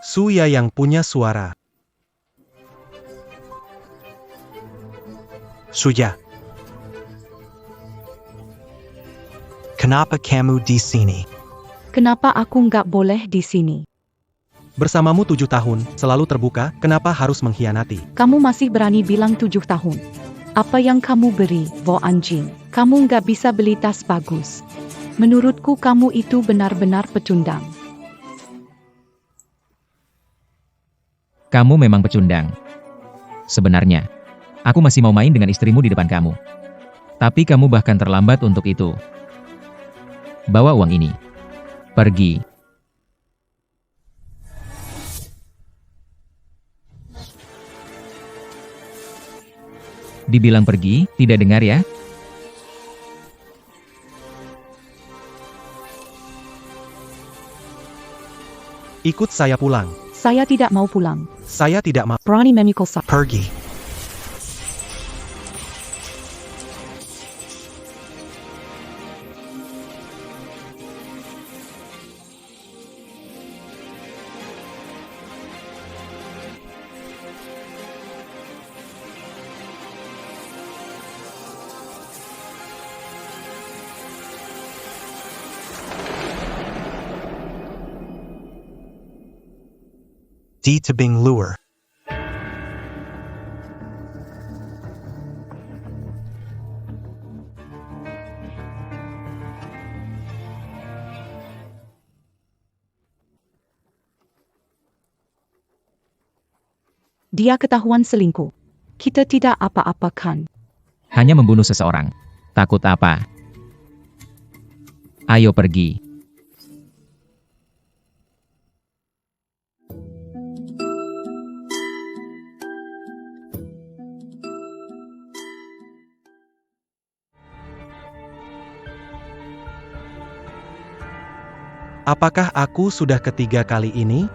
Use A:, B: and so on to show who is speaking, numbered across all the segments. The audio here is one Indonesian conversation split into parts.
A: Suya yang punya suara.
B: Suya. Kenapa kamu di sini?
C: Kenapa aku nggak boleh di sini?
A: Bersamamu 7 tahun, selalu terbuka, kenapa harus mengkhianati?
C: Kamu masih berani bilang 7 tahun. Apa yang kamu beri, Vo anjing? Kamu nggak bisa beli tas bagus. Menurutku kamu itu benar-benar pecundang.
D: Kamu memang pecundang. Sebenarnya, aku masih mau main dengan istrimu di depan kamu. Tapi kamu bahkan terlambat untuk itu. Bawa uang ini. Pergi. Dibilang pergi, tidak dengar ya?
A: Ikut saya pulang.
C: Saya tidak mau pulang.
A: Saya tidak mau.
C: Berani memikul saya.
B: Pergi. Di tebing luar.
C: Dia ketahuan selingkuh. Kita tidak apa-apakan.
D: Hanya membunuh seseorang. Takut apa? Ayo pergi.
A: Apakah aku sudah ketiga kali ini?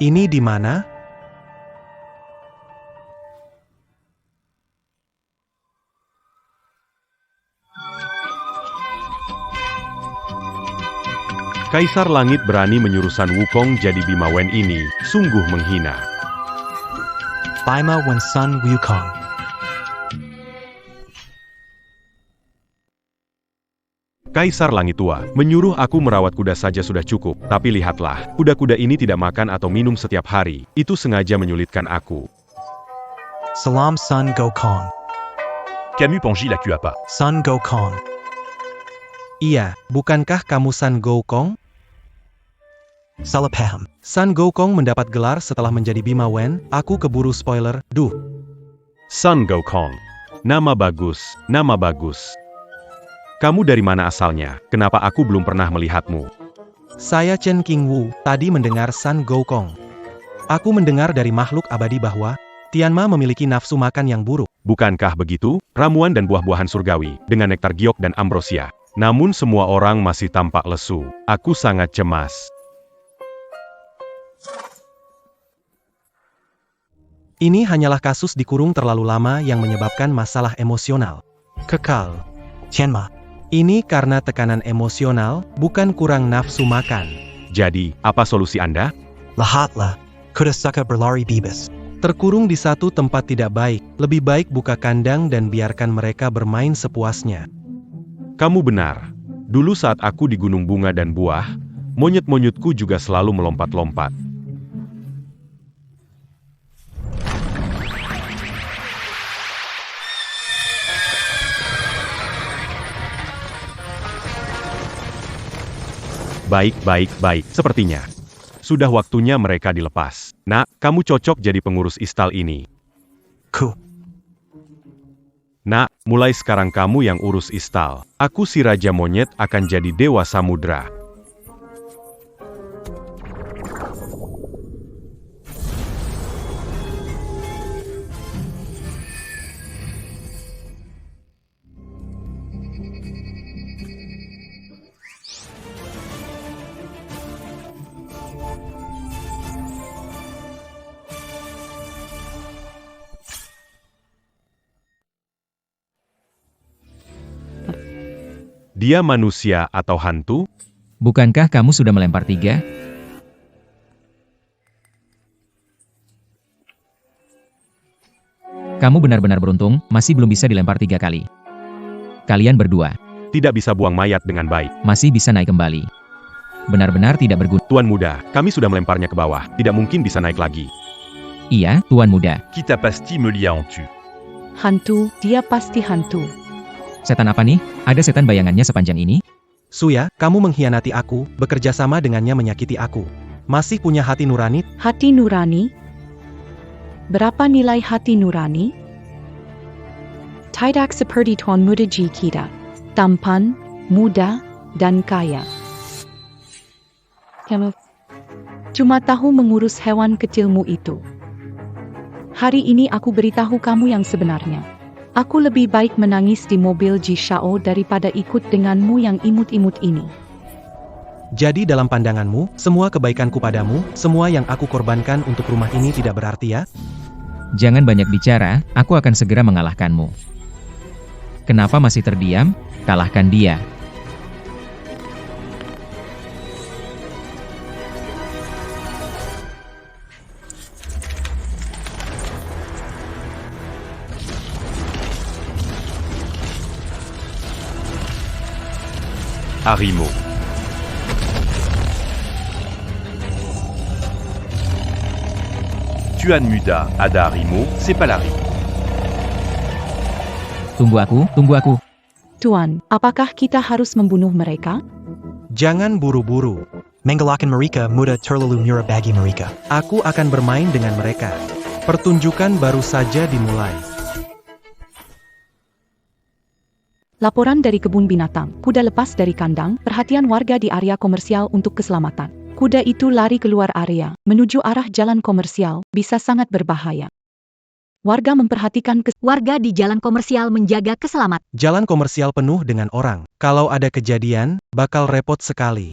A: Ini di mana?
E: Kaisar Langit berani menyuruh Sun Wukong jadi Bima Wen ini, sungguh menghina.
B: Bima Wen Sun Wukong.
E: Kaisar Langit Tua, menyuruh aku merawat kuda saja sudah cukup, tapi lihatlah, kuda-kuda ini tidak makan atau minum setiap hari, itu sengaja menyulitkan aku.
B: Salam Sun Gokong.
E: Camus Pongi la tue pas.
B: Sun Gokong.
A: Iya, bukankah kamu Sun Gokong?
B: Salah paham.
A: Sun Gokong mendapat gelar setelah menjadi Bima Wen, aku keburu spoiler, duh.
E: Sun Gokong. Nama bagus, nama bagus. Kamu dari mana asalnya? Kenapa aku belum pernah melihatmu?
A: Saya Chen Qingwu, tadi mendengar Sun Gokong. Aku mendengar dari makhluk abadi bahwa Tianma memiliki nafsu makan yang buruk.
E: Bukankah begitu? Ramuan dan buah-buahan surgawi, dengan nektar giok dan ambrosia. Namun semua orang masih tampak lesu. Aku sangat cemas.
A: Ini hanyalah kasus dikurung terlalu lama yang menyebabkan masalah emosional. Kekal.
B: Tianma.
A: Ini karena tekanan emosional, bukan kurang nafsu makan.
E: Jadi, apa solusi Anda?
B: Lahatlah. Kuda suka berlari bebas.
A: Terkurung di satu tempat tidak baik, lebih baik buka kandang dan biarkan mereka bermain sepuasnya.
E: Kamu benar. Dulu saat aku di Gunung Bunga dan Buah, monyet-monyetku juga selalu melompat-lompat. Baik. Sepertinya sudah waktunya mereka dilepas. Nak, kamu cocok jadi pengurus istal ini.
B: Ku.
E: Nak, mulai sekarang kamu yang urus istal. Aku si Raja Monyet akan jadi Dewa Samudra. Dia manusia atau hantu?
D: Bukankah kamu sudah melempar 3? Kamu benar-benar beruntung, masih belum bisa dilempar 3 kali. Kalian berdua
E: Tidak bisa buang mayat dengan baik.
D: masih bisa naik kembali. Benar-benar tidak berguna.
E: Tuan muda, kami sudah melemparnya ke bawah. Tidak mungkin bisa naik lagi.
D: Iya, Tuan Muda.
E: Kita pasti mulia ontu.
C: Hantu, dia pasti hantu.
D: Setan apa nih? Ada setan bayangannya sepanjang ini?
A: Suya, kamu mengkhianati aku, bekerja sama dengannya menyakiti aku. Masih punya hati nurani?
C: Hati nurani? Berapa nilai hati nurani? Tidak seperti Tuan Muda Ji kita. Tampan, muda, dan kaya. Kamu cuma tahu mengurus hewan kecilmu itu. Hari ini aku beritahu kamu yang sebenarnya. Aku lebih baik menangis di mobil Ji Shao daripada ikut denganmu yang imut-imut ini.
A: Jadi dalam pandanganmu, semua kebaikanku padamu, semua yang aku korbankan untuk rumah ini tidak berarti ya?
D: Jangan banyak bicara, aku akan segera mengalahkanmu. Kenapa masih terdiam? Kalahkan dia.
E: Harimau. Tuan muda, ada harimau, c'est pas lari.
D: Tunggu aku.
C: Tuan, apakah kita harus membunuh mereka?
A: Jangan buru-buru.
B: Menggalakan mereka muda terlalu murah bagi mereka.
A: Aku akan bermain dengan mereka. Pertunjukan baru saja dimulai.
C: Laporan dari kebun binatang, kuda lepas dari kandang, perhatian warga di area komersial untuk keselamatan. Kuda itu lari keluar area, menuju arah jalan komersial, bisa sangat berbahaya. Warga memperhatikan warga di jalan komersial menjaga keselamatan.
A: Jalan komersial penuh dengan orang. Kalau ada kejadian, bakal repot sekali.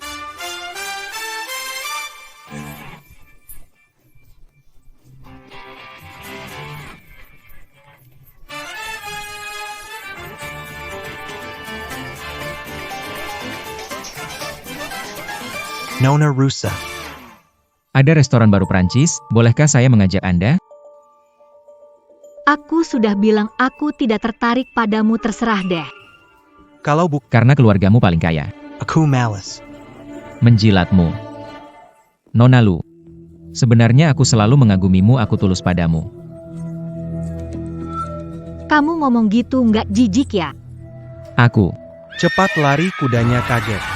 B: Nona Rusa.
D: Ada restoran baru Prancis, bolehkah saya mengajak Anda?
F: Aku sudah bilang aku tidak tertarik padamu, terserah deh.
A: Kalau
D: Karena keluargamu paling kaya.
B: Aku malas.
D: Menjilatmu. Nona Lu. Sebenarnya aku selalu mengagumimu, aku tulus padamu.
F: Kamu ngomong gitu nggak jijik ya?
D: Aku.
A: cepat lari kudanya kaget.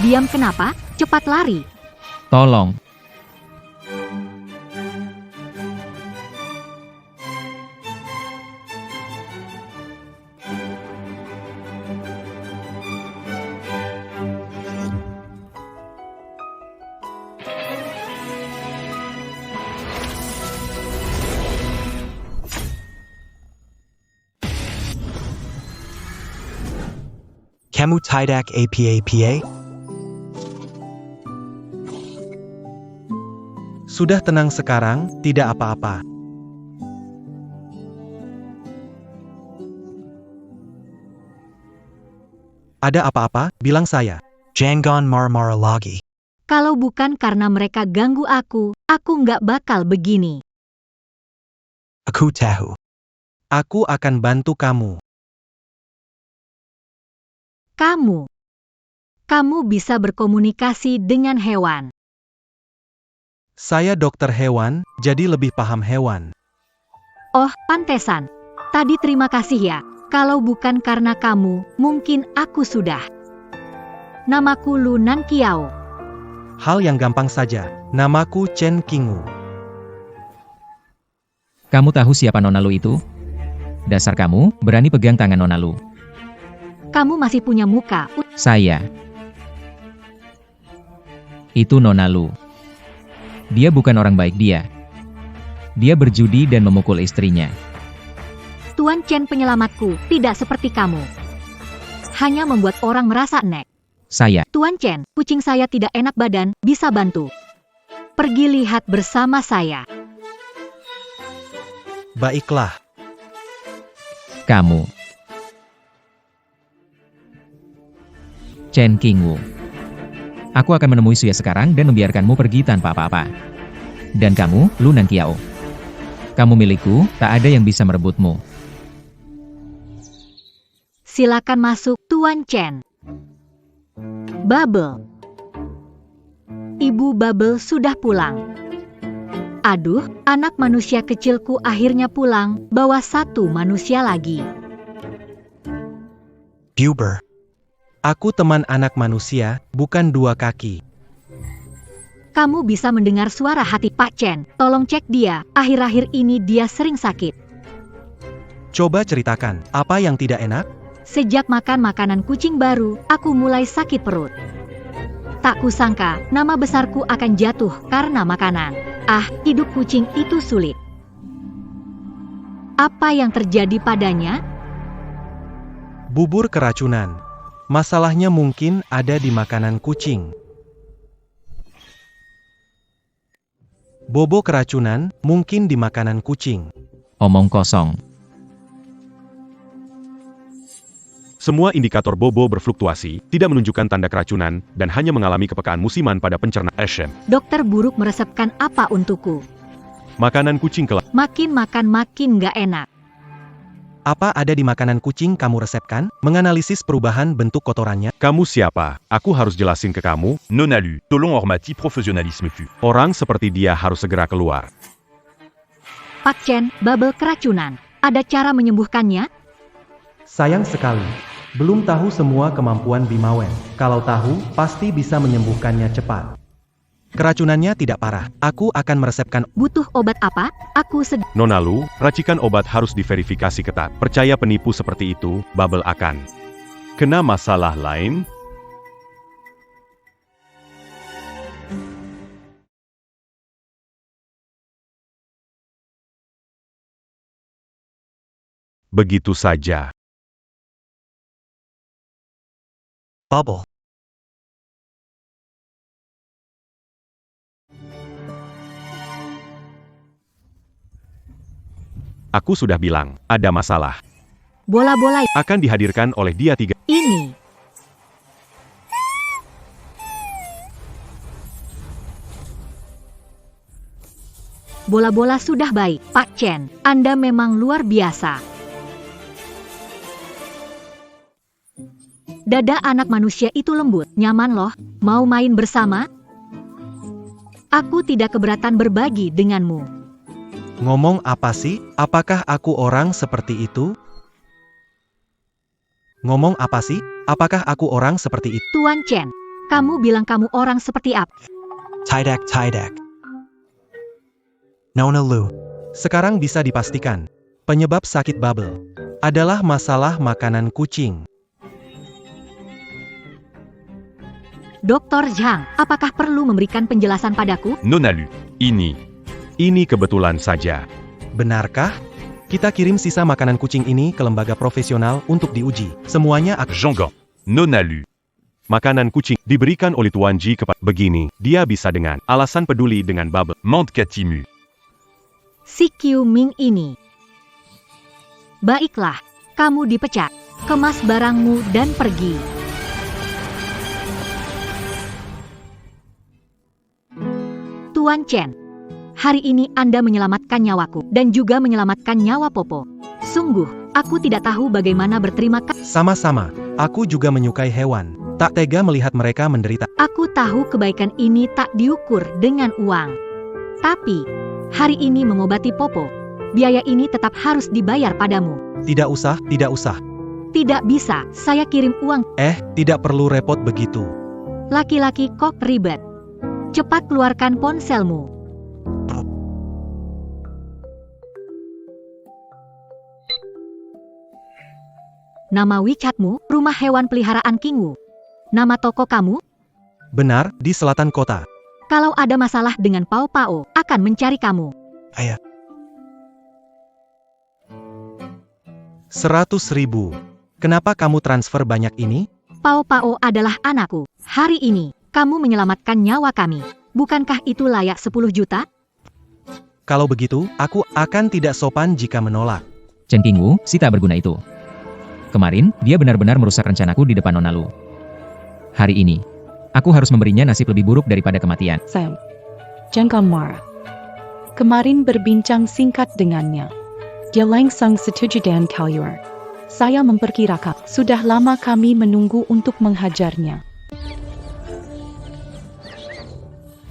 F: Diam kenapa? Cepat lari.
D: Tolong.
B: Kamu tidak apa-apa?
A: Sudah tenang sekarang, tidak apa-apa. Ada apa-apa, bilang saya.
B: Jangan marah-marah lagi.
F: Kalau bukan karena mereka ganggu aku nggak bakal begini.
B: Aku tahu.
A: Aku akan bantu kamu.
F: Kamu bisa berkomunikasi dengan hewan.
A: Saya dokter hewan, jadi lebih paham hewan.
F: Oh, pantesan. Tadi terima kasih ya. Kalau bukan karena kamu, mungkin aku sudah. Namaku Lu Nankiao.
A: Hal yang gampang saja. Namaku Chen Qingwu.
D: Kamu tahu siapa Nona Lu itu? Dasar kamu, berani pegang tangan Nona Lu.
F: Kamu masih punya muka.
D: Saya. Itu Nona Lu. Dia bukan orang baik dia. Dia berjudi dan memukul istrinya.
F: Tuan Chen penyelamatku, tidak seperti kamu. Hanya membuat orang merasa enek.
D: Saya,
F: Tuan Chen, kucing saya tidak enak badan, bisa bantu. Pergi lihat bersama saya.
A: Baiklah.
D: kamu. Chen Qingwu. Aku akan menemui Suya sekarang dan membiarkanmu pergi tanpa apa-apa. Dan kamu, Lu Nanqiao. Kamu milikku, tak ada yang bisa merebutmu.
F: Silakan masuk, Tuan Chen. Bubble. Ibu Bubble sudah pulang. Aduh, anak manusia kecilku akhirnya pulang, bawa satu manusia lagi.
B: Buber.
A: Aku teman anak manusia, bukan dua kaki.
F: Kamu bisa mendengar suara hati Pak Chen, tolong cek dia, akhir-akhir ini dia sering sakit.
A: Coba ceritakan, apa yang tidak enak?
F: Sejak makan makanan kucing baru, aku mulai sakit perut. Tak kusangka, nama besarku akan jatuh karena makanan. Ah, hidup kucing itu sulit. Apa yang terjadi padanya?
A: Bubur keracunan. Masalahnya mungkin ada di makanan kucing. Bobo keracunan, mungkin di makanan kucing.
D: Omong kosong.
E: Semua indikator Bobo berfluktuasi, tidak menunjukkan tanda keracunan, dan hanya mengalami kepekaan musiman pada pencernaan Ashen.
F: Dokter buruk meresepkan apa untukku?
E: Makanan kucing kelak.
F: Makin makan makin gak enak.
A: Apa ada di makanan kucing kamu resepkan? Menganalisis perubahan bentuk kotorannya.
E: Kamu siapa? Aku harus jelasin ke kamu.
G: Nonalu, Tolong hormati profesionalisme fu.
E: Orang seperti dia harus segera keluar.
F: Pak Chen, bubble keracunan. Ada cara menyembuhkannya?
A: Sayang sekali. Belum tahu semua kemampuan Bimawen. Kalau tahu, pasti bisa menyembuhkannya cepat. Keracunannya tidak parah. Aku akan meresepkan.
F: Butuh obat apa? Aku sedang...
E: Nonalu, racikan obat harus diverifikasi ketat. Percaya penipu seperti itu, Bubble akan kena masalah lain. Begitu saja.
B: Bubble.
E: Aku sudah bilang, ada masalah.
F: Bola-bola
E: Akan dihadirkan oleh dia tiga.
F: ini. Bola-bola sudah baik, Pak Chen. Anda memang luar biasa. Dada anak manusia itu lembut, nyaman loh. Mau main bersama? Aku tidak keberatan berbagi denganmu.
A: Ngomong apa sih? Apakah aku orang seperti itu? Ngomong apa sih? Apakah aku orang seperti itu?
F: Tuan Chen, kamu bilang kamu orang seperti apa?
B: Tidak. Nona Lu.
A: Sekarang bisa dipastikan, penyebab sakit Bubble adalah masalah makanan kucing.
F: Dr. Zhang, apakah perlu memberikan penjelasan padaku?
G: Nonalu,
E: Ini kebetulan saja.
A: Benarkah? Kita kirim sisa makanan kucing ini ke lembaga profesional untuk diuji. Semuanya akan...
G: Jeonggang, Nonalu.
E: Makanan kucing diberikan oleh Tuan Ji kepada begini. Dia bisa dengan alasan peduli dengan Bubble.
G: Mante Katimu.
F: Si Qiu Ming ini. Baiklah, kamu dipecat. Kemas barangmu dan pergi. Tuan Chen, hari ini Anda menyelamatkan nyawaku dan juga menyelamatkan nyawa Popo. Sungguh, aku tidak tahu bagaimana berterima kasih.
A: Sama-sama, aku juga menyukai hewan. Tak tega melihat mereka menderita.
F: Aku tahu kebaikan ini tak diukur dengan uang. Tapi, hari ini mengobati Popo. Biaya ini tetap harus dibayar padamu.
A: Tidak usah.
F: Tidak bisa, saya kirim uang.
A: Tidak perlu repot begitu.
F: Laki-laki kok ribet. Cepat keluarkan ponselmu. Nama WeChatmu, Rumah Hewan Peliharaan Qingwu. Nama toko kamu?
A: Benar, di selatan kota.
F: Kalau ada masalah dengan Pao Pao, akan mencari kamu.
A: 100.000. Kenapa kamu transfer banyak ini?
F: Pao Pao adalah anakku. Hari ini, kamu menyelamatkan nyawa kami. Bukankah itu layak 10 juta?
A: Kalau begitu, aku akan tidak sopan jika menolak.
D: Chen Qingwu, si tak berguna itu. Kemarin, dia benar-benar merusak rencanaku di depan Nona Lu. Hari ini, aku harus memberinya nasib lebih buruk daripada kematian.
C: Sam. Jangan marah. Kemarin berbincang singkat dengannya. Dia langsung setuju dengan Kaluar. Saya memperkirakan, sudah lama kami menunggu untuk menghajarnya.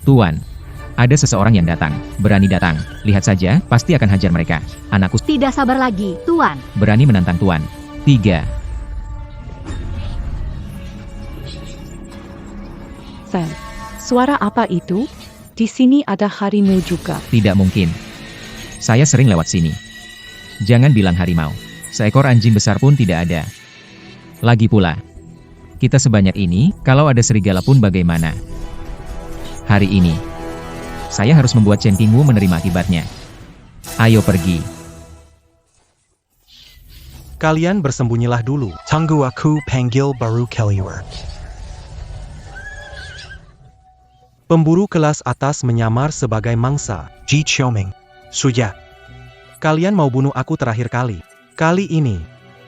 D: Tuan, ada seseorang yang datang. Berani datang. Lihat saja, pasti akan hajar mereka. Anakku
F: Tidak sabar lagi, Tuan.
D: berani menantang Tuan. 3.
C: Sam. Suara apa itu? Di sini ada harimau juga.
D: Tidak mungkin. Saya sering lewat sini. Jangan bilang harimau. Seekor anjing besar pun tidak ada. Lagi pula, kita sebanyak ini, kalau ada serigala pun bagaimana? Hari ini, saya harus membuat Chen Qingwu menerima akibatnya. Ayo pergi.
A: Kalian bersembunyilah dulu.
B: Tunggu aku panggil baru Kaluar.
A: Pemburu kelas atas menyamar sebagai mangsa.
B: Ji Qiuming.
A: Suya. Kalian mau bunuh aku terakhir kali. Kali ini,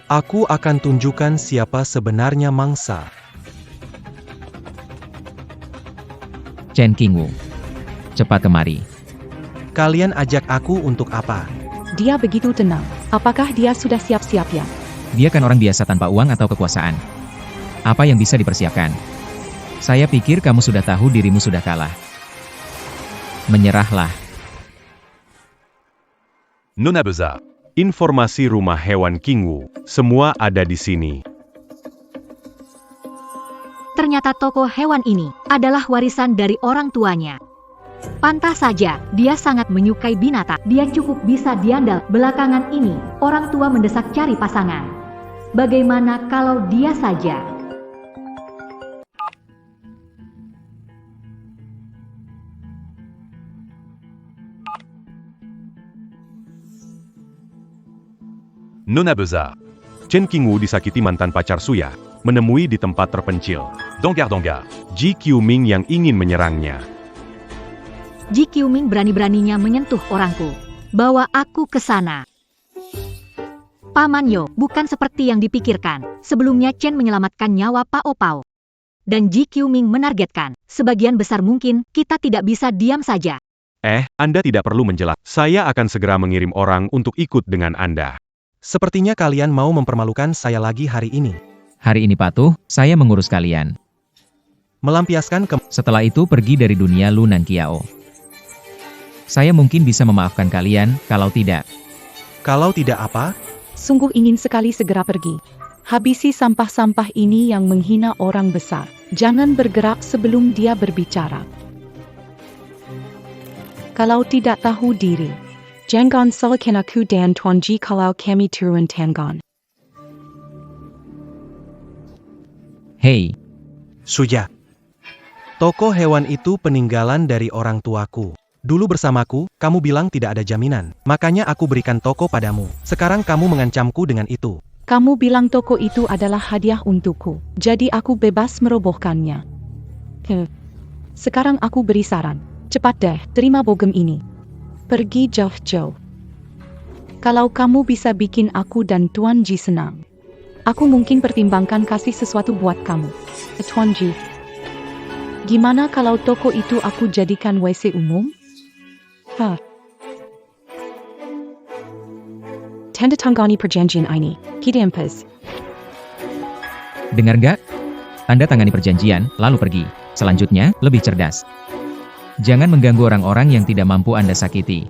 A: aku akan tunjukkan siapa sebenarnya mangsa.
D: Chen Qingwu, cepat kemari.
A: Kalian ajak aku untuk apa?
C: Dia begitu tenang. Apakah dia sudah siap-siap ya?
D: Dia kan orang biasa tanpa uang atau kekuasaan. Apa yang bisa dipersiapkan? Saya pikir kamu sudah tahu dirimu sudah kalah. Menyerahlah.
G: Nona Besar.
E: Informasi rumah hewan Qingwu, semua ada di sini.
F: Ternyata toko hewan ini adalah warisan dari orang tuanya. Pantas saja, dia sangat menyukai binatang. Dia cukup bisa diandal. Belakangan ini, orang tua mendesak cari pasangan. Bagaimana kalau dia saja?
G: Nona Besar.
E: Chen Qingwu disakiti mantan pacar Suya, menemui di tempat terpencil.
G: Dangar.
E: Ji Qiuming yang ingin menyerangnya.
F: Ji Qiuming berani-beraninya menyentuh orangku. Bawa aku ke sana. Paman Yo, bukan seperti yang dipikirkan. Sebelumnya Chen menyelamatkan nyawa Pao Pao. Dan Ji Qiuming menargetkan, sebagian besar mungkin kita tidak bisa diam saja.
E: Anda tidak perlu menjelaskan. Saya akan segera mengirim orang untuk ikut dengan Anda.
A: Sepertinya kalian mau mempermalukan saya lagi hari ini.
D: Hari ini patuh, saya mengurus kalian.
A: Melampiaskan ke...
D: Setelah itu pergi dari dunia Lu Nanqiao. Saya mungkin bisa memaafkan kalian, kalau tidak.
A: Kalau tidak apa?
C: Sungguh ingin sekali segera pergi. Habisi sampah-sampah ini yang menghina orang besar. Jangan bergerak sebelum dia berbicara. Kalau tidak tahu diri, jangan salahkan aku dan Tuan Ji kalau kami turun tangan.
D: Hei,
A: Suya. Toko hewan itu peninggalan dari orang tuaku. Dulu bersamaku, kamu bilang tidak ada jaminan. Makanya aku berikan toko padamu. Sekarang kamu mengancamku dengan itu.
C: Kamu bilang toko itu adalah hadiah untukku. Jadi aku bebas merobohkannya. Sekarang aku beri saran. Cepat deh, terima bogem ini. Pergi jauh-jauh. Kalau kamu bisa bikin aku dan Tuan Ji senang, aku mungkin pertimbangkan kasih sesuatu buat kamu. Tuan Ji, gimana kalau toko itu aku jadikan WC umum? Tanda tangani perjanjian ini. Kita empas.
D: dengar gak? Anda tangani perjanjian, lalu pergi. Selanjutnya, lebih cerdas. Jangan mengganggu orang-orang yang tidak mampu Anda sakiti.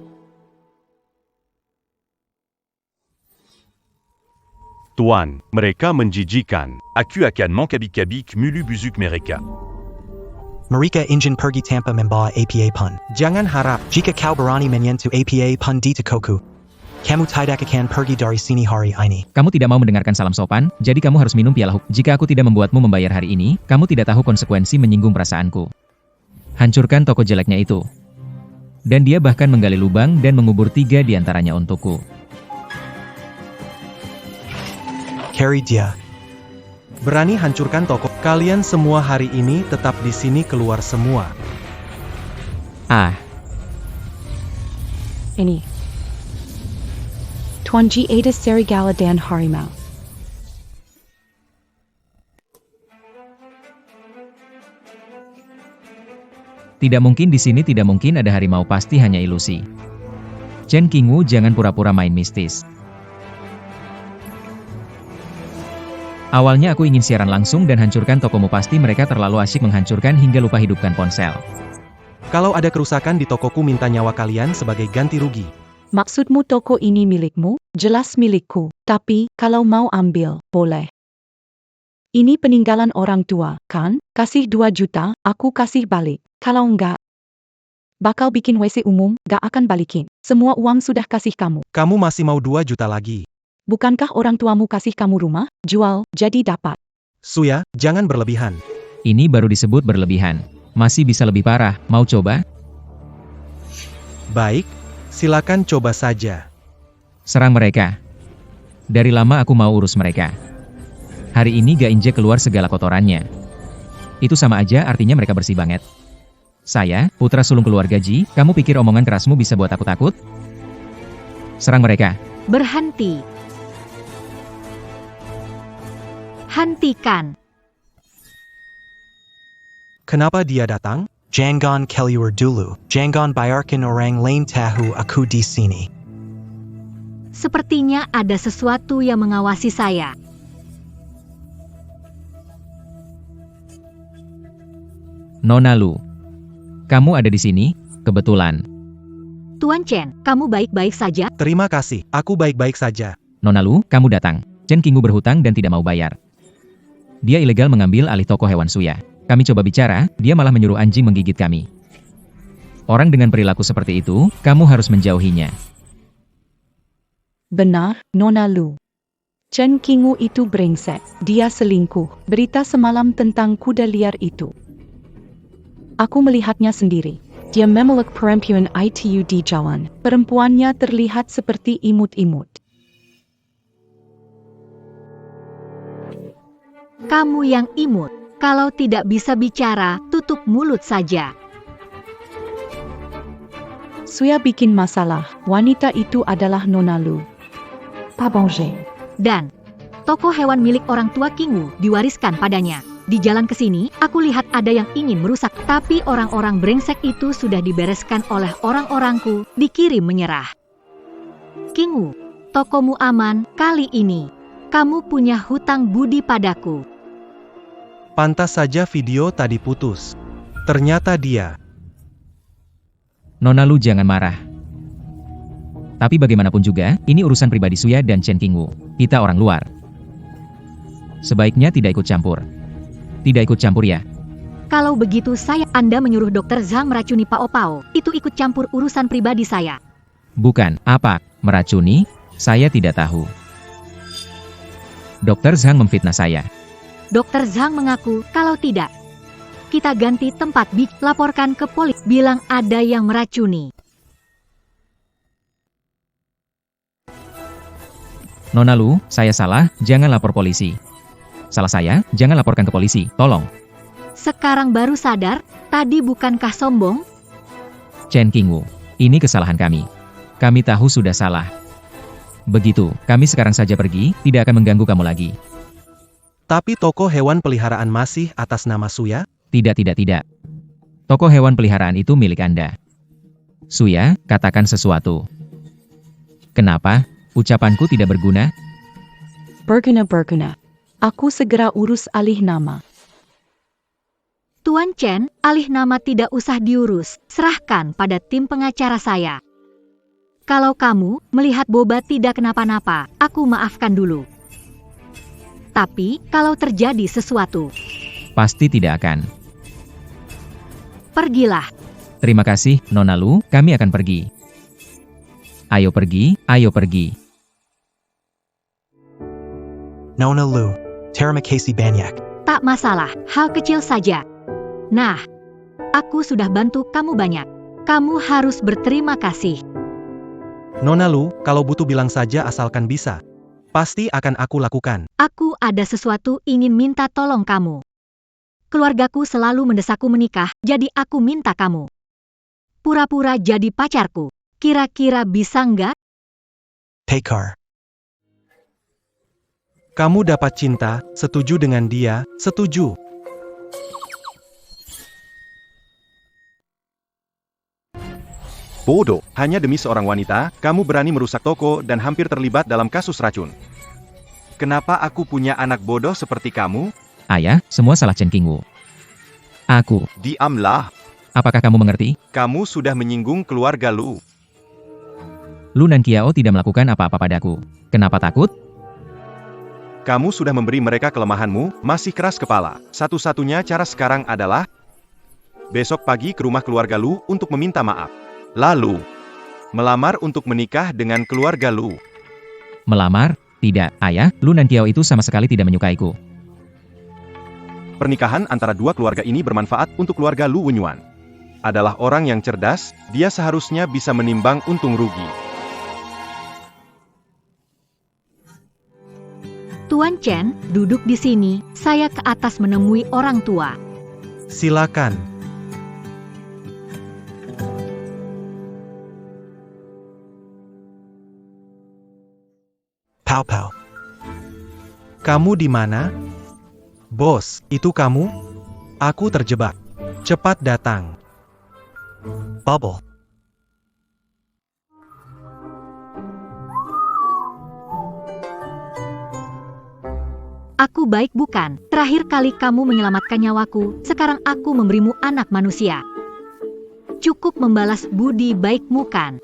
E: Tuan, mereka menjijikan.
G: Aku akan mengkabik-kabik mulu buzuk mereka.
B: Mereka ingin pergi tanpa membawa APA pun.
A: Jangan harap.
B: Jika kau berani menyentuh APA pun di tokoku, kamu tidak akan pergi dari sini hari ini.
D: Kamu tidak mau mendengarkan salam sopan, jadi kamu harus minum piala hukum. Jika aku tidak membuatmu membayar hari ini, kamu tidak tahu konsekuensi menyinggung perasaanku. Hancurkan toko jeleknya itu. Dan dia bahkan menggali lubang dan mengubur 3 di antaranya untukku.
B: Carry dia.
A: Berani hancurkan toko. Kalian semua hari ini tetap di sini keluar semua.
D: Ah,
C: Ini. Tuan G ada serigala dan harimau.
D: tidak mungkin di sini, tidak mungkin ada harimau, pasti hanya ilusi. Chen Qingwu, jangan pura-pura main mistis. Awalnya aku ingin siaran langsung dan hancurkan tokomu, pasti mereka terlalu asyik menghancurkan hingga lupa hidupkan ponsel.
A: Kalau ada kerusakan di tokoku, minta nyawa kalian sebagai ganti rugi.
C: Maksudmu toko ini milikmu? Jelas milikku. Tapi, kalau mau ambil, boleh. Ini peninggalan orang tua, kan? Kasih 2 juta, aku kasih balik. Kalau enggak, bakal bikin WC umum, gak akan balikin. Semua uang sudah kasih kamu.
A: Kamu masih mau 2 juta lagi.
C: Bukankah orang tuamu kasih kamu rumah? Jual, jadi dapat.
A: Suya, jangan berlebihan.
D: Ini baru disebut berlebihan. Masih bisa lebih parah, mau coba?
A: Baik, silakan coba saja.
D: Serang mereka. Dari lama aku mau urus mereka. Hari ini gak injek keluar segala kotorannya. Itu sama aja artinya mereka bersih banget. Saya, putra sulung keluarga Ji, kamu pikir omongan kerasmu bisa buat aku takut? Serang mereka.
F: Berhenti. Hentikan.
A: Kenapa dia datang?
B: Jangan keluar dulu. Jangan biarkan orang lain tahu aku di sini.
F: Sepertinya ada sesuatu yang mengawasi saya.
D: Nona Lu. Kamu ada di sini? Kebetulan.
F: Tuan Chen, kamu baik-baik saja?
A: Terima kasih, aku baik-baik saja.
D: Nona Lu, kamu datang. Chen Qingwu berhutang dan tidak mau bayar. Dia ilegal mengambil alih toko hewan Suya. Kami coba bicara, dia malah menyuruh anjing menggigit kami. Orang dengan perilaku seperti itu, kamu harus menjauhinya.
C: Benar, Nona Lu. Chen Qingwu itu brengsek. Dia selingkuh. Berita semalam tentang kuda liar itu. Aku melihatnya sendiri. Dia memeluk perempuan itu di jalan. Perempuannya terlihat seperti imut-imut.
F: Kamu yang imut. Kalau tidak bisa bicara, tutup mulut saja.
C: Suya bikin masalah. Wanita itu adalah Nona Lu. Pabonge.
F: Dan, toko hewan milik orang tua Qingwu diwariskan padanya. Di jalan ke sini, aku lihat ada yang ingin merusak, tapi orang-orang brengsek itu sudah dibereskan oleh orang-orangku, dikirim menyerah. Qingwu, tokomu aman, kali ini. Kamu punya hutang budi padaku.
A: Pantas saja video tadi putus. Ternyata dia.
D: Nona Lu, jangan marah. Tapi bagaimanapun juga, ini urusan pribadi Suya dan Chen Qingwu. Kita orang luar. Sebaiknya tidak ikut campur. Tidak ikut campur ya.
F: Kalau begitu Anda menyuruh Dr. Zhang meracuni Pao Pao. Itu ikut campur urusan pribadi saya.
D: Bukan, apa? Meracuni? Saya tidak tahu. Dr. Zhang memfitnah saya.
F: Dr. Zhang mengaku kalau tidak. Kita ganti tempat, laporkan ke polisi. Bilang ada yang meracuni.
D: Nona Lu, saya salah, jangan lapor polisi. Salah saya, jangan laporkan ke polisi, tolong.
F: Sekarang baru sadar, tadi bukankah sombong?
D: Chen Qingwu, ini kesalahan kami. Kami tahu sudah salah. Begitu, kami sekarang saja pergi, tidak akan mengganggu kamu lagi.
A: Tapi toko hewan peliharaan masih atas nama Suya?
D: Tidak. Toko hewan peliharaan itu milik Anda. Suya, katakan sesuatu. Kenapa? Ucapanku tidak berguna?
C: Berguna. Aku segera urus alih nama.
F: Tuan Chen, alih nama tidak usah diurus, serahkan pada tim pengacara saya. Kalau kamu melihat Boba tidak kenapa-napa, aku maafkan dulu. Tapi, kalau terjadi sesuatu,
D: Pasti tidak akan.
F: pergilah.
D: Terima kasih, Nona Lu, kami akan pergi. Ayo pergi, ayo pergi.
B: Nona Lu. Terima kasih banyak.
F: Tak masalah, hal kecil saja. Nah, Aku sudah bantu kamu banyak. Kamu harus berterima kasih.
A: Nona Lu, kalau butuh bilang saja asalkan bisa. Pasti akan aku lakukan.
F: Aku ada sesuatu ingin minta tolong kamu. Keluargaku selalu mendesakku menikah, jadi aku minta kamu. Pura-pura jadi pacarku. Kira-kira bisa nggak?
B: Pekar.
A: Kamu dapat cinta, setuju dengan dia, setuju.
E: Bodoh, hanya demi seorang wanita, kamu berani merusak toko dan hampir terlibat dalam kasus racun. Kenapa aku punya anak bodoh seperti kamu?
D: Ayah, semua salah Chen Qingwu. Aku.
E: Diamlah,
D: Apakah kamu mengerti?
E: kamu sudah menyinggung keluarga Lu.
D: Lu dan Kiao tidak melakukan apa-apa padaku. Kenapa takut?
E: Kamu sudah memberi mereka kelemahanmu, masih keras kepala. Satu-satunya cara sekarang adalah besok pagi ke rumah keluarga Lu untuk meminta maaf. Lalu, melamar untuk menikah dengan keluarga Lu.
D: Melamar? Tidak, ayah, Lu dan Kiao itu sama sekali tidak menyukaiku.
E: Pernikahan antara dua keluarga ini bermanfaat untuk keluarga Lu Wenyuan. Adalah orang yang cerdas, dia seharusnya bisa menimbang untung rugi.
F: Tuan Chen, duduk di sini. Saya ke atas menemui orang tua.
A: Silakan.
B: Pow pow.
A: Kamu di mana? Bos, itu kamu? Aku terjebak. Cepat datang.
B: Bubble.
F: Aku baik bukan? Terakhir kali kamu menyelamatkan nyawaku, sekarang aku memberimu anak manusia. Cukup membalas budi baikmu kan?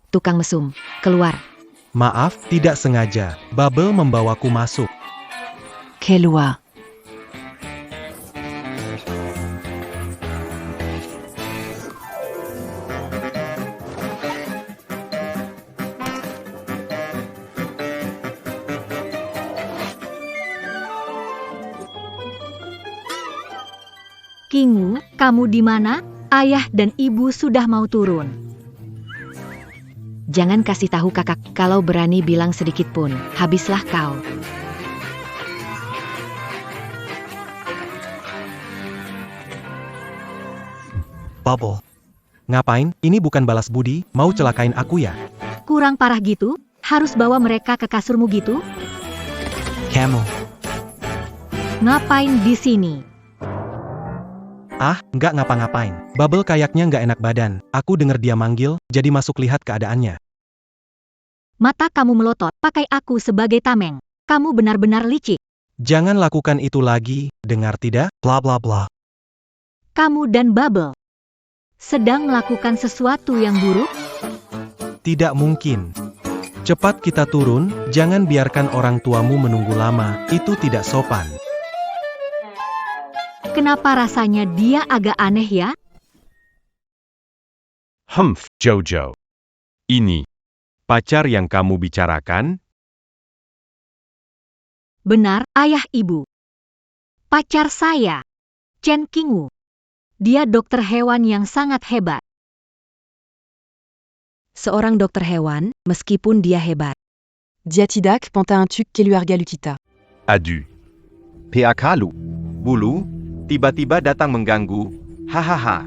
F: Tukang mesum, keluar.
A: Maaf, tidak sengaja. Bubble membawaku masuk.
C: Keluar.
F: Qingwu, kamu di mana? Ayah dan ibu sudah mau turun.
C: Jangan kasih tahu kakak, kalau berani bilang sedikit pun, habislah kau.
B: Bubble.
A: Ngapain? Ini bukan balas budi, mau celakain aku ya?
F: Kurang parah gitu? Harus bawa mereka ke kasurmu gitu?
B: Camel.
F: Ngapain di sini?
A: Ah, nggak ngapa-ngapain. Bubble kayaknya nggak enak badan. Aku denger dia manggil, jadi masuk lihat keadaannya.
F: Mata kamu melotot, pakai aku sebagai tameng. Kamu benar-benar licik.
A: Jangan lakukan itu lagi, dengar tidak?
B: Blah blah blah.
F: Kamu dan Bubble sedang melakukan sesuatu yang buruk?
A: Tidak mungkin. Cepat kita turun, jangan biarkan orang tuamu menunggu lama, itu tidak sopan.
F: Kenapa rasanya dia agak aneh ya?
E: Jojo. Ini pacar yang kamu bicarakan?
F: Benar, ayah ibu. Pacar saya, Chen Qingwu. Dia dokter hewan yang sangat hebat.
C: Seorang dokter hewan, meskipun dia hebat. Dia tidak penting untuk keluarga Lukita.
G: Adu.
E: PAK Lu. Bulu, tiba-tiba datang mengganggu. Hahaha.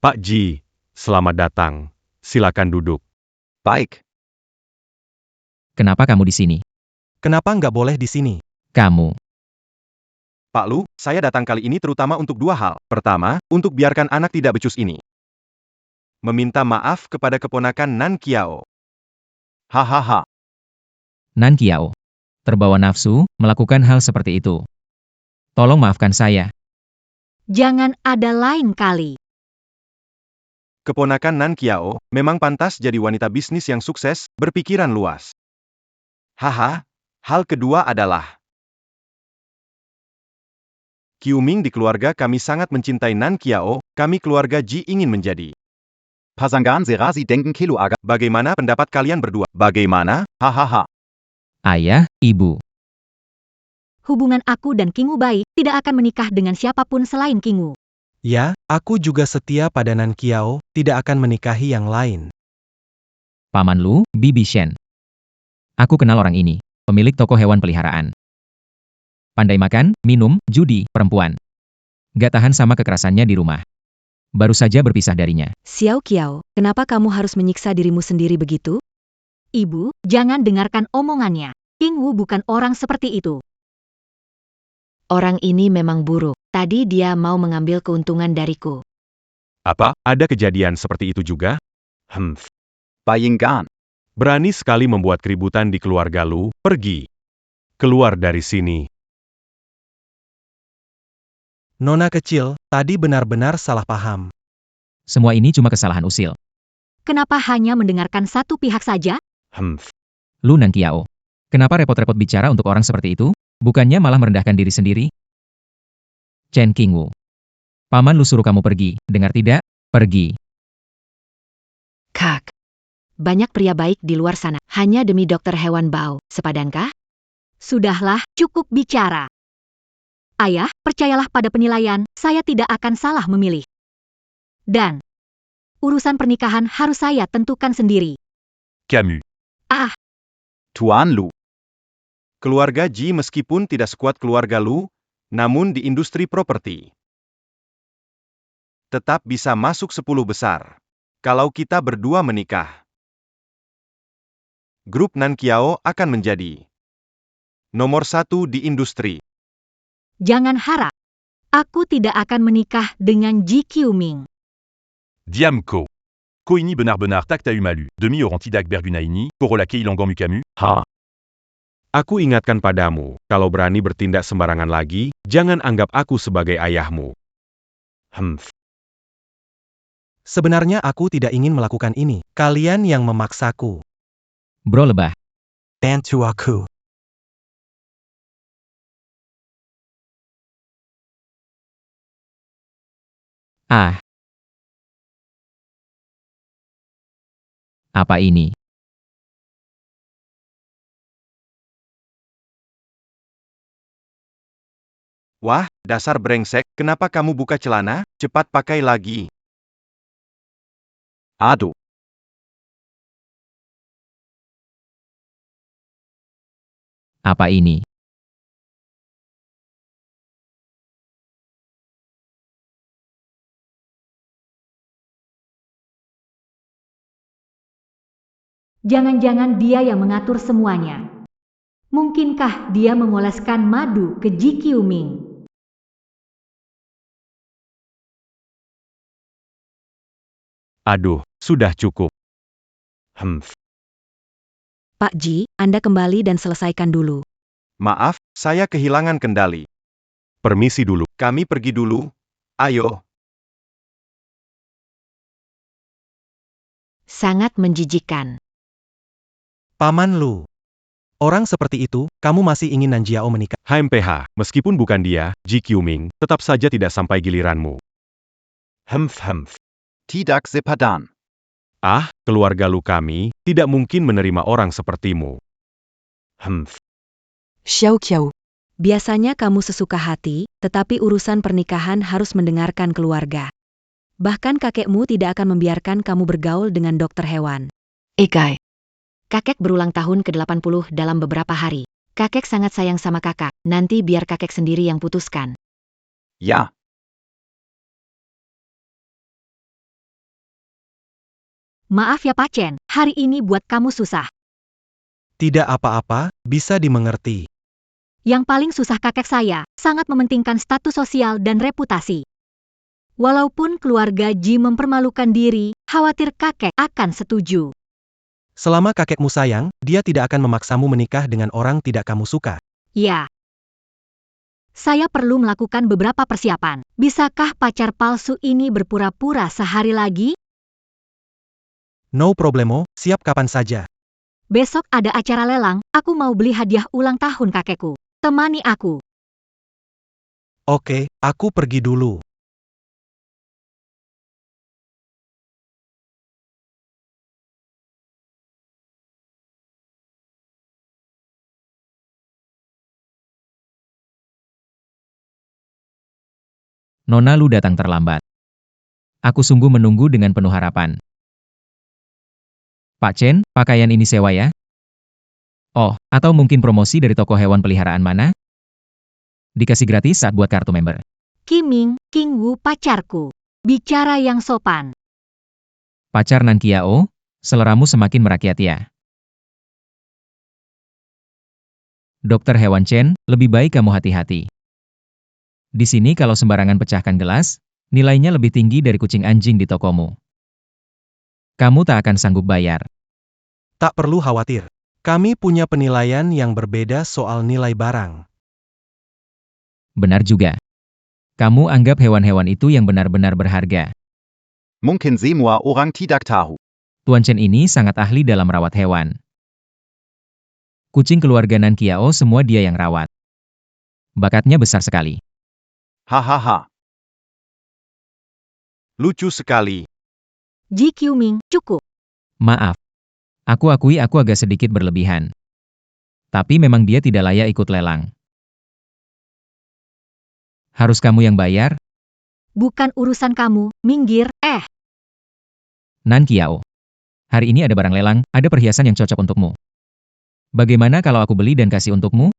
E: Pak Ji, selamat datang. Silakan duduk. Baik.
D: Kenapa kamu di sini?
A: Kenapa nggak boleh di sini?
D: Kamu.
E: Pak Lu, saya datang kali ini terutama untuk dua hal. Pertama, untuk biarkan anak tidak becus ini. Meminta maaf kepada keponakan Nan Kiao. Hahaha.
D: Nan Kiao. Terbawa nafsu, melakukan hal seperti itu. Tolong maafkan saya.
F: Jangan ada lain kali.
E: Keponakan Nan Kiao memang pantas jadi wanita bisnis yang sukses, berpikiran luas. Haha, hal kedua adalah Qiuming di keluarga kami sangat mencintai Nan Kiao, kami keluarga Ji ingin menjadi
G: Pasangan Serasi denken Kilo Aga.
E: Bagaimana pendapat kalian berdua? Bagaimana? Hahaha.
D: Ayah, ibu.
F: Hubungan aku dan Kingu baik, tidak akan menikah dengan siapapun selain Kingu.
A: Ya, aku juga setia pada Nan Qiao, tidak akan menikahi yang lain.
D: Paman Lu, Bibi Shen. Aku kenal orang ini, pemilik toko hewan peliharaan. Pandai makan, minum, judi, perempuan. Gak tahan sama kekerasannya di rumah. Baru saja berpisah darinya.
C: Xiao Qiao, kenapa kamu harus menyiksa dirimu sendiri begitu?
F: Ibu, jangan dengarkan omongannya. Kingu bukan orang seperti itu.
C: Orang ini memang buruk. Tadi dia mau mengambil keuntungan dariku.
E: Apa? Ada kejadian seperti itu juga?
H: Bayangkan.
E: Berani sekali membuat keributan di keluarga Lu, pergi. Keluar dari sini.
A: Nona kecil, tadi benar-benar salah paham.
D: Semua ini cuma kesalahan usil.
F: Kenapa hanya mendengarkan satu pihak saja?
D: Lu Nan Qiao. Kenapa repot-repot bicara untuk orang seperti itu? Bukannya malah merendahkan diri sendiri? Chen Qingwu. Paman Lu suruh kamu pergi, dengar tidak? Pergi.
C: Kak. Banyak pria baik di luar sana, hanya demi dokter hewan Bao. Sepadankah?
F: Sudahlah, cukup bicara. Ayah, percayalah pada penilaian, saya tidak akan salah memilih. Dan, urusan pernikahan harus saya tentukan sendiri.
G: Camus.
H: Tuan Lu.
E: Keluarga Ji meskipun tidak sekuat keluarga Lu, namun di industri properti tetap bisa masuk 10 besar. Kalau kita berdua menikah, grup Nan Qiao akan menjadi nomor 1 di industri.
F: Jangan harap. Aku tidak akan menikah dengan Ji Qiuming.
G: Diamco. Koini Benar Tak Taumalu. Demi Orantidak Bergunaini. Porola Keilangan Mukamu. Ha.
E: Aku ingatkan padamu, kalau berani bertindak sembarangan lagi, jangan anggap aku sebagai ayahmu.
A: Sebenarnya aku tidak ingin melakukan ini. Kalian yang memaksaku.
D: Bro lebah.
B: Bantu aku.
D: Ah. Apa ini?
E: Wah, dasar brengsek, kenapa kamu buka celana? Cepat pakai lagi.
H: Aduh.
D: Apa ini?
F: Jangan-jangan dia yang mengatur semuanya. Mungkinkah dia mengoleskan madu ke Ji Qiuming?
E: Aduh, sudah cukup.
C: Pak Ji, Anda kembali dan selesaikan dulu.
E: Maaf, saya kehilangan kendali. Permisi dulu, kami pergi dulu. Ayo.
C: Sangat menjijikan.
A: Paman Lu. Orang seperti itu, kamu masih ingin Nan Jiao menikah?
E: HMPH, meskipun bukan dia, Ji Qiuming, tetap saja tidak sampai giliranmu.
H: Tidak sepadan.
E: Ah, keluarga Lu kami, tidak mungkin menerima orang sepertimu.
C: Xiao Qiao. Biasanya kamu sesuka hati, tetapi urusan pernikahan harus mendengarkan keluarga. Bahkan kakekmu tidak akan membiarkan kamu bergaul dengan dokter hewan. Ekai. Kakek berulang tahun ke-80 dalam beberapa hari. Kakek sangat sayang sama kakak, nanti biar kakek sendiri yang putuskan.
H: Ya.
F: Maaf ya Pak Chen, hari ini buat kamu susah.
A: Tidak apa-apa, bisa dimengerti.
F: Yang paling susah kakek saya, sangat mementingkan status sosial dan reputasi. Walaupun keluarga Ji mempermalukan diri, khawatir kakek akan setuju.
A: Selama kakekmu sayang, dia tidak akan memaksamu menikah dengan orang tidak kamu suka.
F: Ya. Saya perlu melakukan beberapa persiapan. Bisakah pacar palsu ini berpura-pura sehari lagi?
A: No problemo, siap kapan saja.
F: Besok ada acara lelang, aku mau beli hadiah ulang tahun kakekku. Temani aku.
A: Oke, aku pergi dulu.
D: Nona Lu datang terlambat. Aku sungguh menunggu dengan penuh harapan. Pak Chen, pakaian ini sewa ya? Oh, atau mungkin promosi dari toko hewan peliharaan mana? Dikasih gratis saat buat kartu member.
F: Kiming, King Wu pacarku. Bicara yang sopan.
D: Pacar Nan Kiao, seleramu semakin merakyat ya. Dokter hewan Chen, lebih baik kamu hati-hati. Di sini kalau sembarangan pecahkan gelas, nilainya lebih tinggi dari kucing anjing di tokomu. Kamu tak akan sanggup bayar.
A: Tak perlu khawatir. Kami punya penilaian yang berbeda soal nilai barang.
D: Benar juga. Kamu anggap hewan-hewan itu yang benar-benar berharga.
H: Mungkin semua orang tidak tahu.
D: Tuan Chen ini sangat ahli dalam rawat hewan. Kucing keluarga Nan Kiao semua dia yang rawat. Bakatnya besar sekali.
H: Hahaha.
E: Lucu sekali.
F: Ji Qiuming, cukup.
D: Maaf. Aku akui aku agak sedikit berlebihan. Tapi memang dia tidak layak ikut lelang. Harus kamu yang bayar?
F: Bukan urusan kamu, minggir,
D: Nan Kiao. Hari ini ada barang lelang, ada perhiasan yang cocok untukmu. Bagaimana kalau aku beli dan kasih untukmu?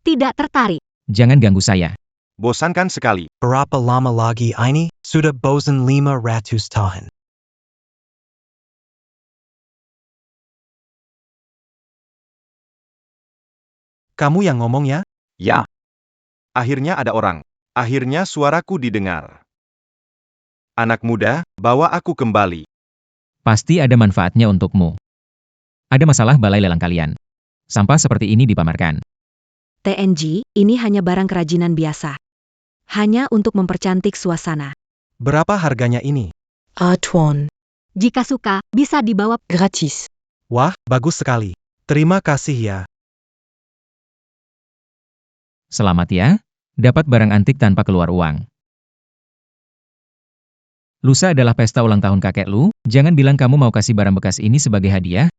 F: Tidak tertarik.
D: Jangan ganggu saya.
E: Bosankan sekali.
B: Berapa lama lagi ini? Sudah bosan 500 tahun.
A: Kamu yang ngomong ya?
H: Ja,
E: Akhirnya ada orang. Akhirnya suaraku didengar. Anak muda, bawa aku kembali.
D: Pasti ada manfaatnya untukmu. Ada masalah balai lelang kalian. Sampah seperti ini dipamerkan.
C: TNG, ini hanya barang kerajinan biasa. Hanya untuk mempercantik suasana.
A: Berapa harganya ini?
C: Tuan.
F: Jika suka, bisa dibawa.
C: Gratis.
A: Wah, bagus sekali. Terima kasih ya.
D: Selamat ya, dapat barang antik tanpa keluar uang. Lusa adalah pesta ulang tahun kakek Lu, jangan bilang kamu mau kasih barang bekas ini sebagai hadiah.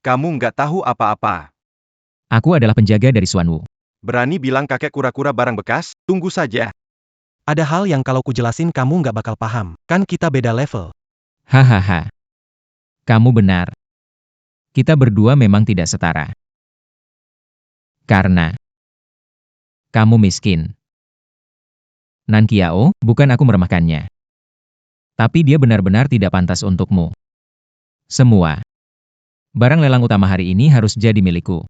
E: Kamu nggak tahu apa-apa.
D: Aku adalah penjaga dari Xuan Wu.
E: Berani bilang kakek kura-kura barang bekas? Tunggu saja.
A: Ada hal yang kalau kujelasin kamu nggak bakal paham. Kan kita beda level.
D: Hahaha. Kamu benar. Kita berdua memang tidak setara. Karena kamu miskin. Nan Kiao, bukan aku meremehkannya. Tapi dia benar-benar tidak pantas untukmu. Semua barang lelang utama hari ini harus jadi milikku.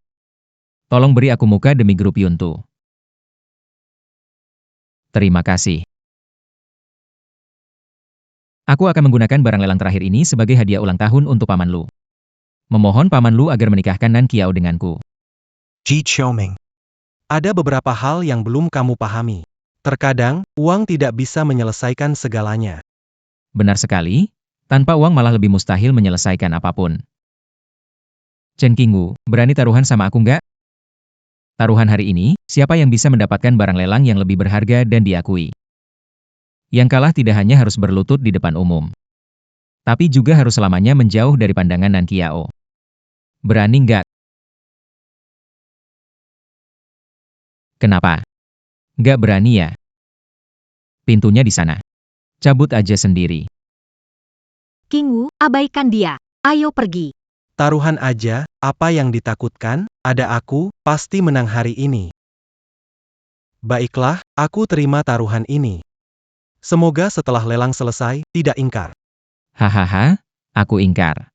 D: Tolong beri aku muka demi grup Yuntu. Terima kasih. Aku akan menggunakan barang lelang terakhir ini sebagai hadiah ulang tahun untuk Paman Lu. Memohon Paman Lu agar menikahkan Nan Kiao denganku.
B: Ji Qiuming.
A: Ada beberapa hal yang belum kamu pahami. Terkadang, uang tidak bisa menyelesaikan segalanya.
D: Benar sekali, tanpa uang malah lebih mustahil menyelesaikan apapun. Chen Qingwu, berani taruhan sama aku nggak? Taruhan hari ini, siapa yang bisa mendapatkan barang lelang yang lebih berharga dan diakui? Yang kalah tidak hanya harus berlutut di depan umum, tapi juga harus selamanya menjauh dari pandangan Nan Kiao. Berani nggak? Kenapa? Nggak berani ya? Pintunya di sana. Cabut aja sendiri.
F: King Wu, abaikan dia. Ayo pergi.
A: Taruhan aja, apa yang ditakutkan? Ada aku, pasti menang hari ini. Baiklah, aku terima taruhan ini. Semoga setelah lelang selesai, tidak ingkar.
D: Hahaha, aku ingkar.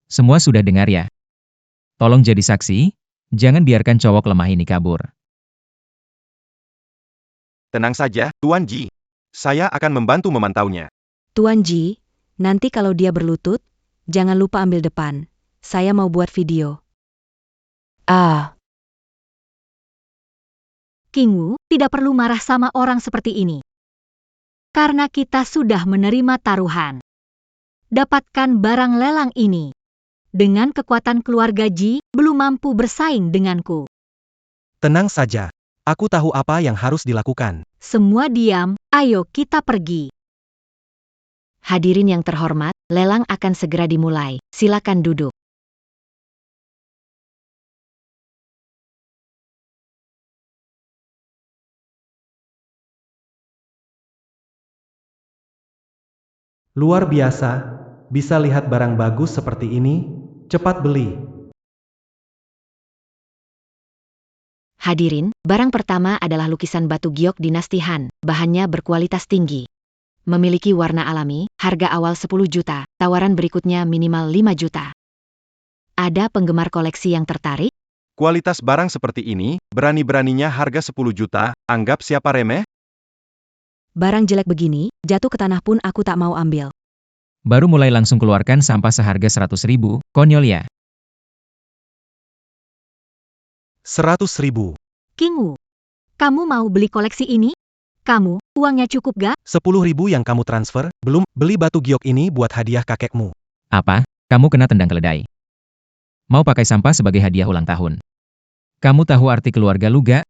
D: Semua sudah dengar ya? Tolong jadi saksi, jangan biarkan cowok lemah ini kabur.
E: Tenang saja, Tuan Ji. Saya akan membantu memantaunya.
C: Tuan Ji, nanti kalau dia berlutut, jangan lupa ambil depan. Saya mau buat video.
F: King Wu, tidak perlu marah sama orang seperti ini. Karena kita sudah menerima taruhan. Dapatkan barang lelang ini. Dengan kekuatan keluarga Ji, belum mampu bersaing denganku.
A: Tenang saja. Aku tahu apa yang harus dilakukan.
F: Semua diam, ayo kita pergi.
C: Hadirin yang terhormat, lelang akan segera dimulai. Silakan duduk.
A: Luar biasa, bisa lihat barang bagus seperti ini? Cepat beli.
I: Hadirin, barang pertama adalah lukisan batu giok dinasti Han, bahannya berkualitas tinggi. Memiliki warna alami, harga awal 10 juta, tawaran berikutnya minimal 5 juta. Ada penggemar koleksi yang tertarik?
E: Kualitas barang seperti ini, berani-beraninya harga 10 juta, anggap siapa remeh?
C: Barang jelek begini, jatuh ke tanah pun aku tak mau ambil.
D: Baru mulai langsung keluarkan sampah seharga 100.000, konyol ya.
A: 100.000.
F: King Wu, kamu mau beli koleksi ini? Kamu, uangnya cukup gak?
A: 10.000 yang kamu transfer, belum beli batu giok ini buat hadiah kakekmu.
D: Apa? Kamu kena tendang keledai. Mau pakai sampah sebagai hadiah ulang tahun. Kamu tahu arti keluarga lu gak?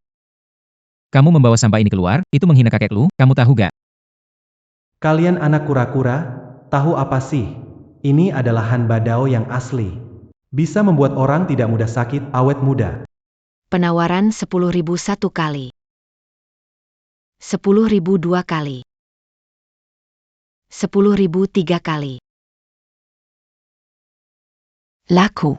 D: Kamu membawa sampah ini keluar, itu menghina kakek lu, kamu tahu gak?
A: Kalian anak kura-kura, tahu apa sih? Ini adalah Han Badao yang asli. Bisa membuat orang tidak mudah sakit, awet muda.
I: Penawaran 10.000 1 kali. 10.000 2 kali. 10.000 3 kali.
C: Laku.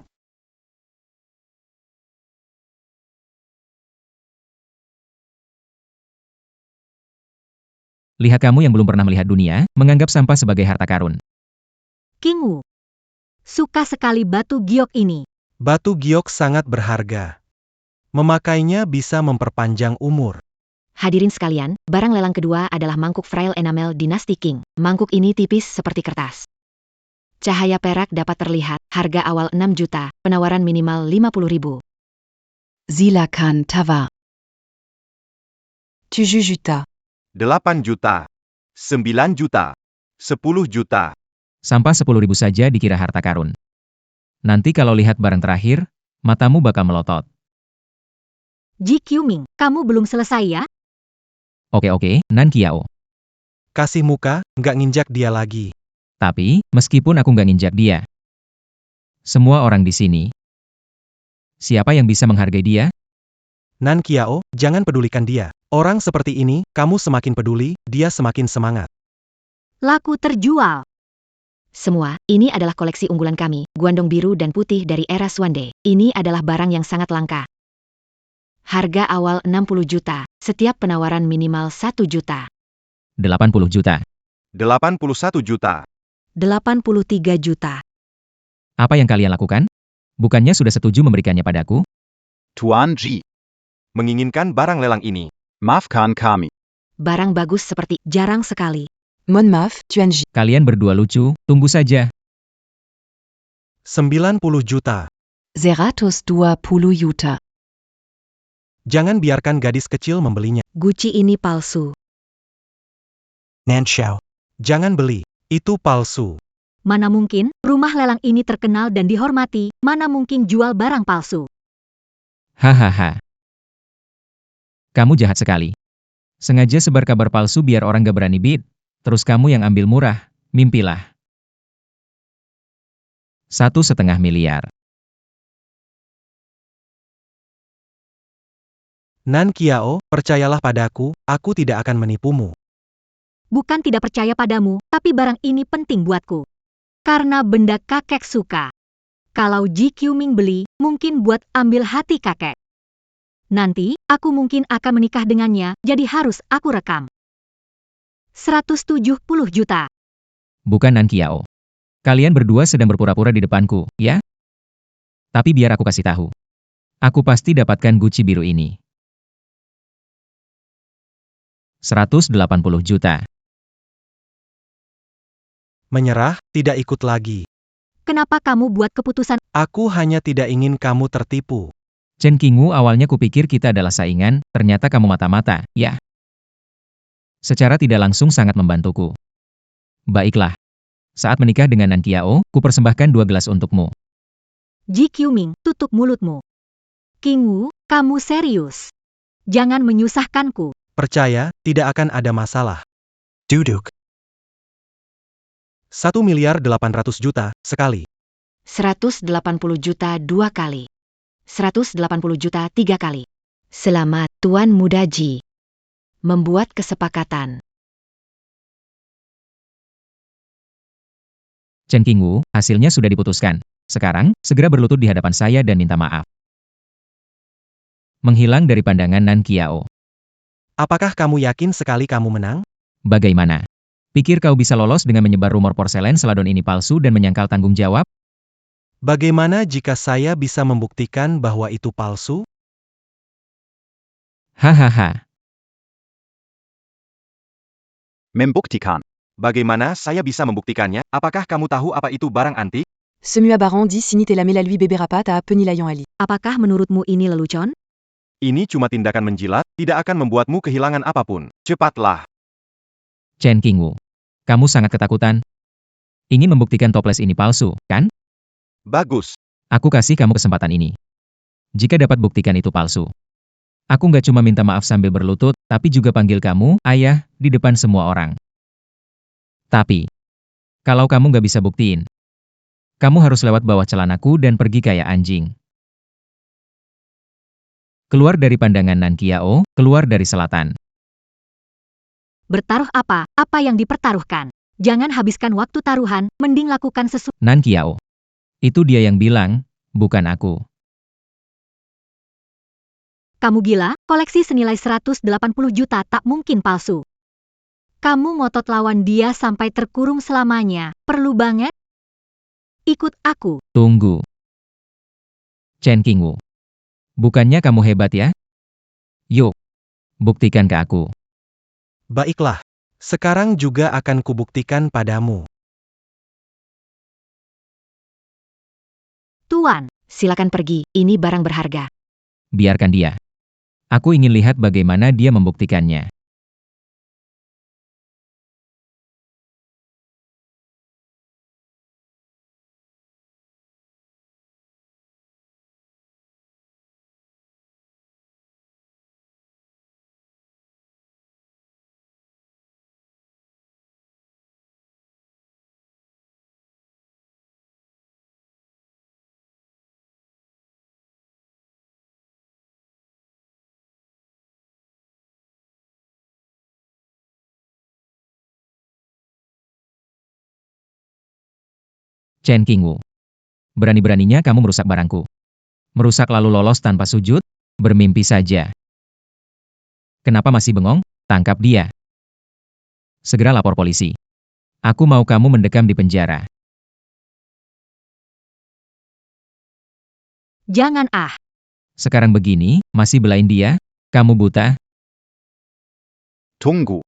D: Lihat kamu yang belum pernah melihat dunia, menganggap sampah sebagai harta karun.
F: King Wu, suka sekali batu giok ini.
A: Batu giok sangat berharga. Memakainya bisa memperpanjang umur.
I: Hadirin sekalian, barang lelang kedua adalah mangkuk frail enamel dinasti Qing. Mangkuk ini tipis seperti kertas. Cahaya perak dapat terlihat, harga awal 6 juta, penawaran minimal 50.000.
C: Silakan Tava. 7 juta.
E: 8 juta. 9 juta. 10 juta.
D: Sampah 10.000 saja dikira harta karun. Nanti kalau lihat barang terakhir, matamu bakal melotot.
F: Ji Qiuming, kamu belum selesai ya?
D: Oke, Nan Kiao.
A: Kasih muka, nggak nginjak dia lagi.
D: Tapi, meskipun aku nggak nginjak dia, semua orang di sini, siapa yang bisa menghargai dia?
A: Nan Kiao, jangan pedulikan dia. Orang seperti ini, kamu semakin peduli, dia semakin semangat.
F: Laku terjual.
I: Semua, ini adalah koleksi unggulan kami, guandong biru dan putih dari era Suande. Ini adalah barang yang sangat langka. Harga awal 60 juta, setiap penawaran minimal 1 juta.
D: 80 juta.
E: 81 juta.
C: 83 juta.
D: Apa yang kalian lakukan? Bukannya sudah setuju memberikannya padaku?
H: Tuan Ji.
E: Menginginkan barang lelang ini.
H: Maafkan kami.
I: Barang bagus seperti
C: Jarang sekali. Mon maaf, Tuan Ji.
D: Kalian berdua lucu, tunggu saja.
A: 90 juta.
C: 120 juta.
A: Jangan biarkan gadis kecil membelinya.
I: Gucci ini palsu.
B: Nan Xiao.
A: Jangan beli. Itu palsu.
F: Mana mungkin, rumah lelang ini terkenal dan dihormati, mana mungkin jual barang palsu.
D: Hahaha. Kamu jahat sekali. Sengaja sebar kabar palsu biar orang gak berani bid. Terus kamu yang ambil murah, mimpilah. 1,5 miliar.
A: Nan Kiao, percayalah padaku, aku tidak akan menipumu.
F: Bukan tidak percaya padamu, tapi barang ini penting buatku. Karena benda kakek suka. Kalau Ji Qiuming beli, mungkin buat ambil hati kakek. Nanti, aku mungkin akan menikah dengannya, jadi harus aku rekam. 170 juta.
D: Bukan Nan Kiao. Kalian berdua sedang berpura-pura di depanku, ya? Tapi biar aku kasih tahu. Aku pasti dapatkan Gucci biru ini. 180 juta.
A: Menyerah, tidak ikut lagi.
F: Kenapa kamu buat keputusan?
A: Aku hanya tidak ingin kamu tertipu.
D: Chen Qingwu, awalnya kupikir kita adalah saingan, ternyata kamu mata-mata, ya. Secara tidak langsung sangat membantuku. Baiklah. Saat menikah dengan Nan Kiao, kupersembahkan 2 gelas untukmu.
F: Ji Qiuming, tutup mulutmu. King Wu, kamu serius. Jangan menyusahkanku.
A: Percaya, tidak akan ada masalah.
B: Duduk.
A: 1.800.000.000 sekali.
I: 180 juta 2 kali. 180 juta 3 kali. Selamat, Tuan Muda Ji. Membuat kesepakatan.
D: Chen Qingwu, hasilnya sudah diputuskan. Sekarang, segera berlutut di hadapan saya dan minta maaf. Menghilang dari pandangan Nan Qiao.
A: Apakah kamu yakin sekali kamu menang?
D: Bagaimana? Pikir kau bisa lolos dengan menyebar rumor porselen seladon ini palsu dan menyangkal tanggung jawab?
A: Bagaimana jika saya bisa membuktikan bahwa itu palsu?
D: Hahaha.
H: Membuktikan.
E: Bagaimana saya bisa membuktikannya? Apakah kamu tahu apa itu barang antik?
J: Semua-Baran dit Sinit et la Mélalui Bébérapat à Penilayan Ali.
F: Apakah menurutmu ini lelucon?
E: Ini cuma tindakan menjilat, tidak akan membuatmu kehilangan apapun. Cepatlah.
D: Chen Qingwu. Kamu sangat ketakutan. Ingin membuktikan toples ini palsu, kan?
E: Bagus.
D: Aku kasih kamu kesempatan ini. Jika dapat buktikan itu palsu. Aku nggak cuma minta maaf sambil berlutut, tapi juga panggil kamu, ayah, di depan semua orang. Tapi, kalau kamu nggak bisa buktiin, kamu harus lewat bawah celanaku dan pergi kayak anjing. Keluar dari pandangan Nan Qiao, keluar dari selatan.
F: Bertaruh apa? Apa yang dipertaruhkan? Jangan habiskan waktu taruhan, mending lakukan sesuatu.
D: Nan Qiao. Itu dia yang bilang, bukan aku.
F: Kamu gila? Koleksi senilai 180 juta tak mungkin palsu. Kamu ngotot lawan dia sampai terkurung selamanya. Perlu banget? Ikut aku.
D: Tunggu. Chen Qingwu. Bukannya kamu hebat ya? Yuk, buktikan ke aku.
A: Baiklah. Sekarang juga akan kubuktikan padamu.
F: Tuan,
I: Silakan pergi, ini barang berharga.
D: Biarkan dia. Aku ingin lihat bagaimana dia membuktikannya. Chen Qingwu. Berani-beraninya kamu merusak barangku. Merusak lalu lolos tanpa sujud? Bermimpi saja. Kenapa masih bengong? Tangkap dia. Segera lapor polisi. Aku mau kamu mendekam di penjara.
F: jangan ah.
D: Sekarang begini, masih belain dia? Kamu buta?
E: Tunggu.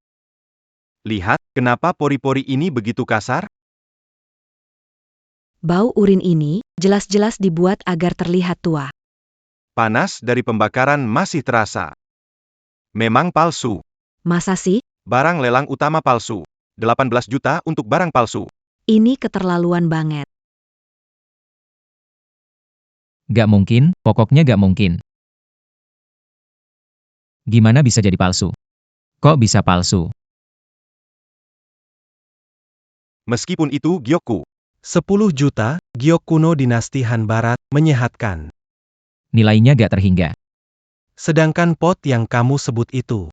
E: Lihat, kenapa pori-pori ini begitu kasar?
I: Bau urin ini jelas-jelas dibuat agar terlihat tua.
E: Panas dari pembakaran masih terasa. Memang palsu.
I: Masa sih?
E: Barang lelang utama palsu. 18 juta untuk barang palsu.
I: Ini keterlaluan banget.
D: Gak mungkin, pokoknya gak mungkin. Gimana bisa jadi palsu? Kok bisa palsu?
E: Meskipun itu Gyokku.
A: 10 juta, giok kuno dinasti Han Barat, menyehatkan.
D: Nilainya gak terhingga.
A: Sedangkan pot yang kamu sebut itu,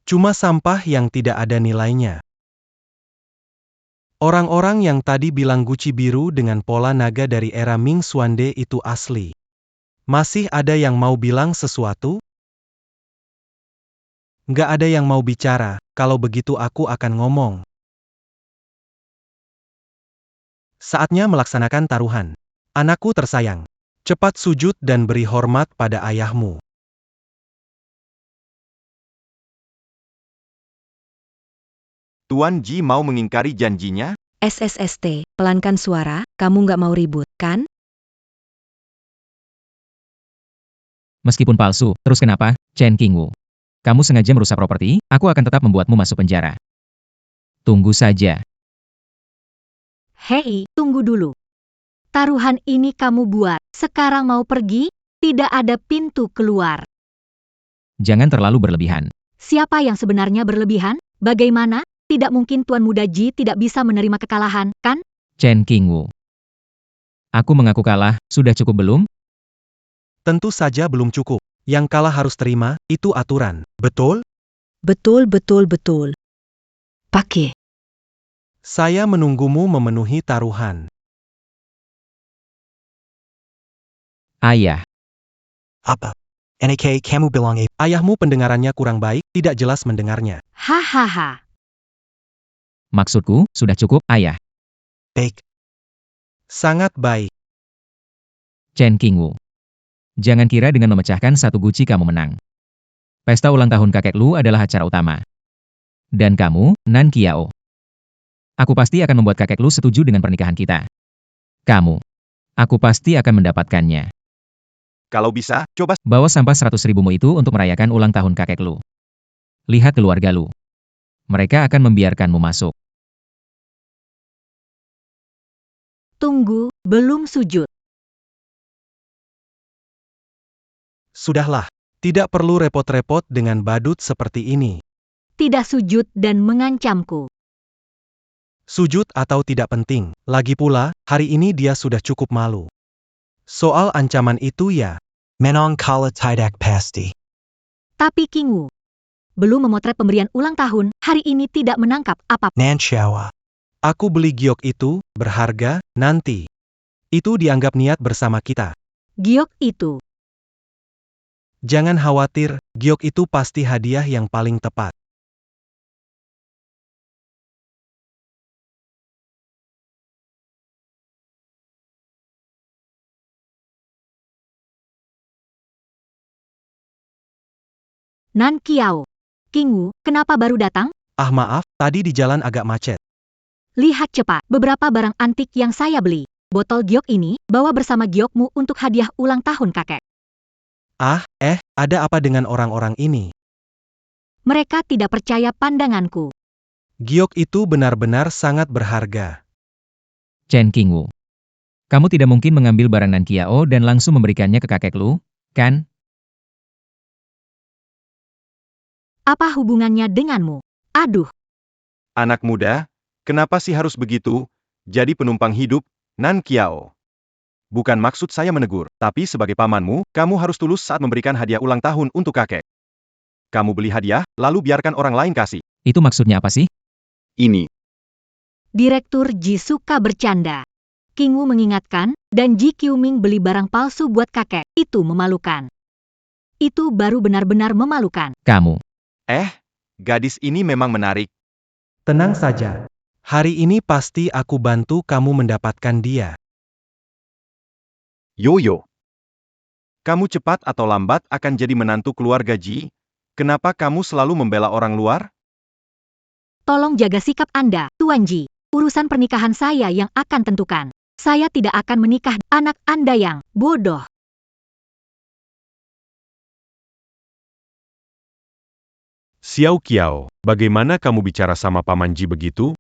A: cuma sampah yang tidak ada nilainya. Orang-orang yang tadi bilang guci biru dengan pola naga dari era Ming Xuande itu asli. Masih ada yang mau bilang sesuatu? Nggak ada yang mau bicara, kalau begitu aku akan ngomong. Saatnya melaksanakan taruhan. Anakku tersayang. Cepat sujud dan beri hormat pada ayahmu.
E: Tuan Ji mau mengingkari janjinya?
I: SSST, pelankan suara, kamu nggak mau ribut, kan?
D: Meskipun palsu, terus kenapa, Chen Qingwu? Kamu sengaja merusak properti, aku akan tetap membuatmu masuk penjara. Tunggu saja.
F: Hei, tunggu dulu. Taruhan ini kamu buat. Sekarang mau pergi? Tidak ada pintu keluar.
D: Jangan terlalu berlebihan.
F: Siapa yang sebenarnya berlebihan? Bagaimana? Tidak mungkin Tuan Muda Ji tidak bisa menerima kekalahan, kan?
D: Chen Qingwu. Aku mengaku kalah, sudah cukup belum?
A: Tentu saja belum cukup. Yang kalah harus terima, itu aturan. Betul?
I: Betul. Pakai.
A: Saya menunggumu memenuhi taruhan.
D: Ayah,
B: Apa? NAK kamu bilang A.
A: Ayahmu pendengarannya kurang baik, tidak jelas mendengarnya.
F: Hahaha.
D: maksudku, sudah cukup, ayah.
B: Baik.
A: Sangat baik.
D: Chen Qingwu. Jangan kira dengan memecahkan satu guci kamu menang. Pesta ulang tahun kakek Lu adalah acara utama. Dan kamu, Nan Qiao. Aku pasti akan membuat kakek Lu setuju dengan pernikahan kita. Kamu. Aku pasti akan mendapatkannya.
E: Kalau bisa, coba
D: Bawa sampah 100.000-mu itu untuk merayakan ulang tahun kakek Lu. Lihat keluarga Lu. Mereka akan membiarkanmu masuk.
F: Tunggu, belum sujud.
A: Sudahlah. Tidak perlu repot-repot dengan badut seperti ini.
F: Tidak sujud dan mengancamku.
A: Sujud atau tidak penting. Lagi pula, hari ini dia sudah cukup malu. Soal ancaman itu ya,
B: Menong kala tidak pasti.
F: Tapi Qingwu belum memotret pemberian ulang tahun, hari ini tidak menangkap apapun.
B: Nan Xiaowa.
A: aku beli giok itu, berharga, nanti. Itu dianggap niat bersama kita.
F: Giok itu.
A: Jangan khawatir, giok itu pasti hadiah yang paling tepat.
F: Nan Qiao. Qingwu, kenapa baru datang?
A: Ah maaf, tadi di jalan agak macet.
F: Lihat cepat, beberapa barang antik yang saya beli. Botol giok ini, bawa bersama giokmu untuk hadiah ulang tahun kakek.
A: Ah, ada apa dengan orang-orang ini?
F: Mereka tidak percaya pandanganku.
A: Giok itu benar-benar sangat berharga.
D: Chen Qingwu. Kamu tidak mungkin mengambil barang Nan Qiao dan langsung memberikannya ke kakek Lu, kan?
F: Apa hubungannya denganmu? Aduh,
E: anak muda, kenapa sih harus begitu? Jadi penumpang hidup, Nan Qiao. Bukan maksud saya menegur, tapi sebagai pamanmu, kamu harus tulus saat memberikan hadiah ulang tahun untuk kakek. Kamu beli hadiah, lalu biarkan orang lain kasih.
D: Itu maksudnya apa sih?
H: Ini.
F: Direktur Ji suka bercanda. Qingwu mengingatkan, dan Ji Qiuming beli barang palsu buat kakek. Itu memalukan. Itu baru benar-benar memalukan.
D: Kamu.
E: Gadis ini memang menarik.
A: Tenang saja. Hari ini pasti aku bantu kamu mendapatkan dia.
E: Yoyo. Kamu cepat atau lambat akan jadi menantu keluarga Ji. Kenapa kamu selalu membela orang luar?
F: Tolong jaga sikap Anda, Tuan Ji. Urusan pernikahan saya yang akan tentukan. Saya tidak akan menikah anak Anda yang bodoh.
G: Xiao Qiao, bagaimana kamu bicara sama Paman Ji begitu?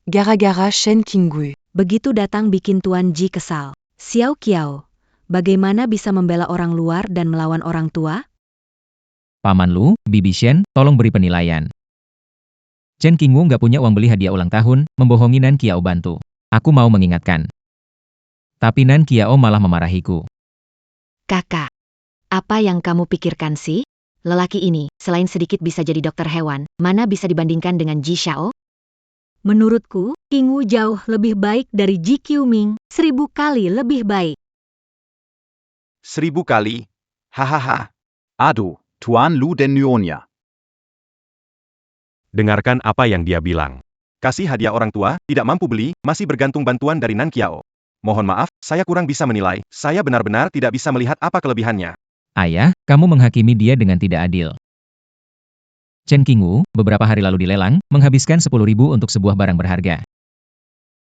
J: Gara-gara Shen Qingwu.
I: Begitu datang bikin Tuan Ji kesal. Xiao Qiao, bagaimana bisa membela orang luar dan melawan orang tua?
D: Paman Lu, Bibi Shen, tolong beri penilaian. Chen Qingwu nggak punya uang beli hadiah ulang tahun, membohongi Nan Qiao bantu. Aku mau mengingatkan. Tapi Nan Qiao malah memarahiku.
I: Kakak, apa yang kamu pikirkan sih? Lelaki ini, selain sedikit bisa jadi dokter hewan, mana bisa dibandingkan dengan Ji Xiao?
F: Menurutku, Qingwu jauh lebih baik dari Ji Qiuming, 1000 kali lebih baik.
E: 1000 kali. Hahaha.
H: Aduh, Tuan Lu dan Nyonya.
E: Dengarkan apa yang dia bilang. Kasih hadiah orang tua, tidak mampu beli, masih bergantung bantuan dari Nan Qiao. Mohon maaf, saya kurang bisa menilai, saya benar-benar tidak bisa melihat apa kelebihannya.
D: Ayah, kamu menghakimi dia dengan tidak adil. Chen Qingwu, beberapa hari lalu dilelang, menghabiskan 10.000 untuk sebuah barang berharga.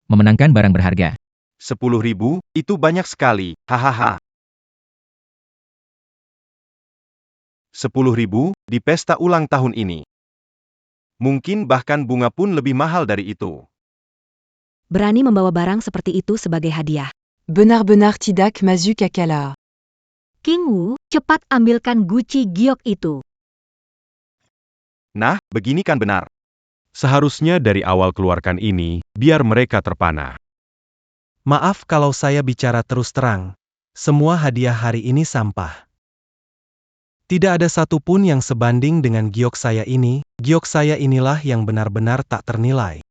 D: Memenangkan barang berharga.
E: 10.000, itu banyak sekali, hahaha. 10.000, di pesta ulang tahun ini. Mungkin bahkan bunga pun lebih mahal dari itu.
I: Berani membawa barang seperti itu sebagai hadiah.
J: Benar-benar tidak masuk akal.
F: Qingwu, cepat ambilkan guci giok itu.
E: Nah, begini kan benar.
G: Seharusnya dari awal keluarkan ini, biar mereka terpana.
A: Maaf kalau saya bicara terus terang. Semua hadiah hari ini sampah. Tidak ada satupun yang sebanding dengan giok saya ini. Giok saya inilah yang benar-benar tak ternilai.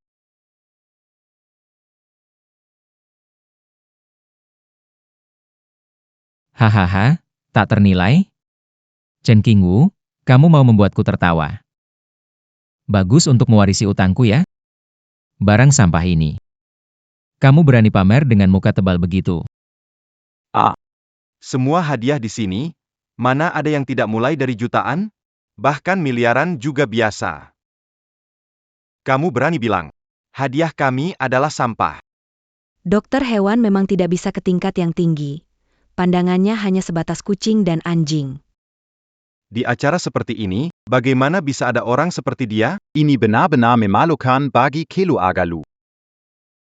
D: Hahaha, tak ternilai? Chen Qingwu, kamu mau membuatku tertawa. Bagus untuk mewarisi utangku ya? Barang sampah ini. Kamu berani pamer dengan muka tebal begitu.
E: Semua hadiah di sini, mana ada yang tidak mulai dari jutaan? Bahkan miliaran juga biasa. Kamu berani bilang, hadiah kami adalah sampah.
I: Dokter hewan memang tidak bisa ke tingkat yang tinggi. Pandangannya hanya sebatas kucing dan anjing.
E: Di acara seperti ini, bagaimana bisa ada orang seperti dia?
H: Ini benar-benar memalukan bagi keluargalu.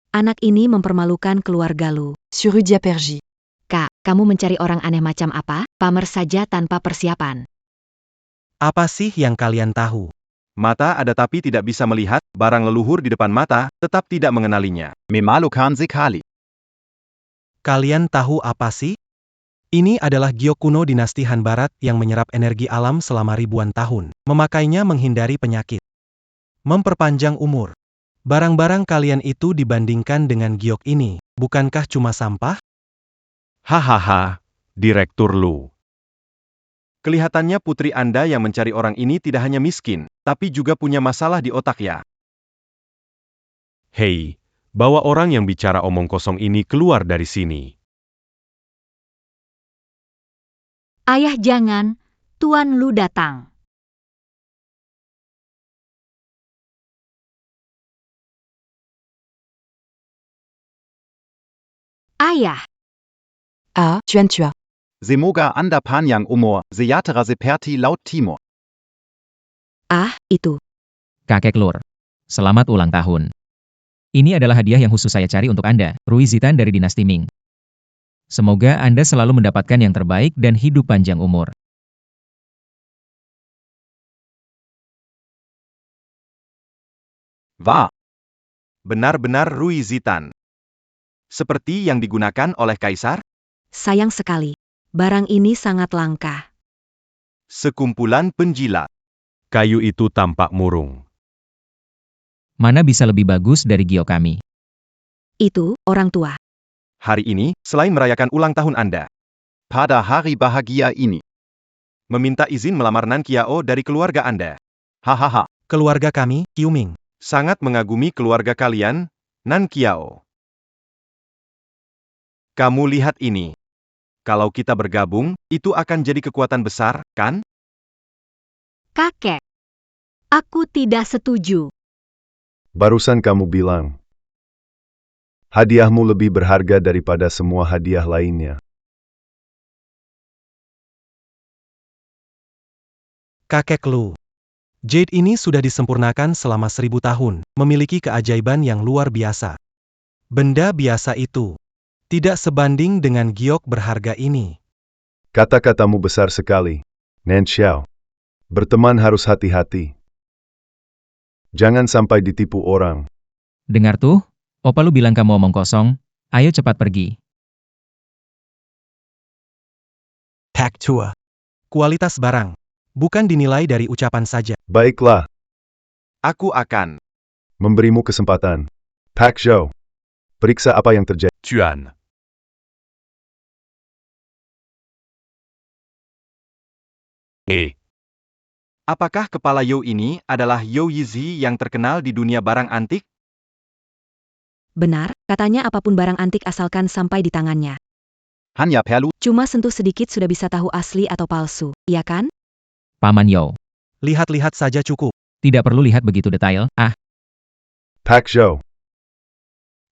I: Anak ini mempermalukan keluarga Lu.
J: Sur rue Diapergie.
I: Kak, kamu mencari orang aneh macam apa? Pamer saja tanpa persiapan.
A: Apa sih yang kalian tahu?
E: Mata ada tapi tidak bisa melihat, barang leluhur di depan mata, tetap tidak mengenalinya.
H: Memalukan sekali.
A: Kalian tahu apa sih? Ini adalah giok kuno dinasti Han Barat yang menyerap energi alam selama ribuan tahun. Memakainya menghindari penyakit. Memperpanjang umur. Barang-barang kalian itu dibandingkan dengan giok ini, bukankah cuma sampah?
E: Hahaha, Direktur Lu. Kelihatannya putri Anda yang mencari orang ini tidak hanya miskin, tapi juga punya masalah di otak ya. Hei, bawa orang yang bicara omong kosong ini keluar dari sini.
F: Ayah jangan, Tuan Lu datang. Ayah,
J: Tuan Tua.
H: Semoga Anda panjang umur, sejahtera seperti Laut Timur.
I: Itu.
D: Kakek Lur. Selamat ulang tahun. Ini adalah hadiah yang khusus saya cari untuk Anda, Rui Zitan dari dinasti Ming. Semoga Anda selalu mendapatkan yang terbaik dan hidup panjang umur.
H: Wah,
E: Benar-benar Rui Zitan. Seperti yang digunakan oleh Kaisar?
I: Sayang sekali. Barang ini sangat langka.
E: Sekumpulan penjilat. Kayu itu tampak murung.
D: Mana bisa lebih bagus dari giok kami?
I: Itu, orang tua.
E: Hari ini, selain merayakan ulang tahun Anda,
H: pada hari bahagia ini.
E: meminta izin melamar Nan Qiao dari keluarga Anda.
H: Hahaha.
A: Keluarga kami, Qiuming.
E: Sangat mengagumi keluarga kalian, Nan Qiao. Kamu lihat ini. Kalau kita bergabung, itu akan jadi kekuatan besar, kan?
F: kakek. Aku tidak setuju.
K: Barusan kamu bilang, hadiahmu lebih berharga daripada semua hadiah lainnya.
A: Kakek Lu. Jade ini sudah disempurnakan selama 1000 tahun, memiliki keajaiban yang luar biasa. Benda biasa itu tidak sebanding dengan giok berharga ini.
K: Kata-katamu besar sekali, Nan Xiao. Berteman harus hati-hati. Jangan sampai ditipu orang.
D: Dengar tuh, Opa Lu bilang kamu omong kosong, ayo cepat pergi.
B: Pak Tua.
A: Kualitas barang bukan dinilai dari ucapan saja.
K: Baiklah,
E: Aku akan
K: memberimu kesempatan. Pak Zhou, periksa apa yang terjadi.
G: Tuan.
E: Apakah kepala You ini adalah You Yizi yang terkenal di dunia barang antik?
I: Benar, katanya apapun barang antik asalkan sampai di tangannya.
H: Hanya perlu
I: Cuma sentuh sedikit sudah bisa tahu asli atau palsu, iya kan?
D: Paman Yo.
A: Lihat-lihat saja cukup.
D: Tidak perlu lihat begitu detail,
K: Pak Zhou,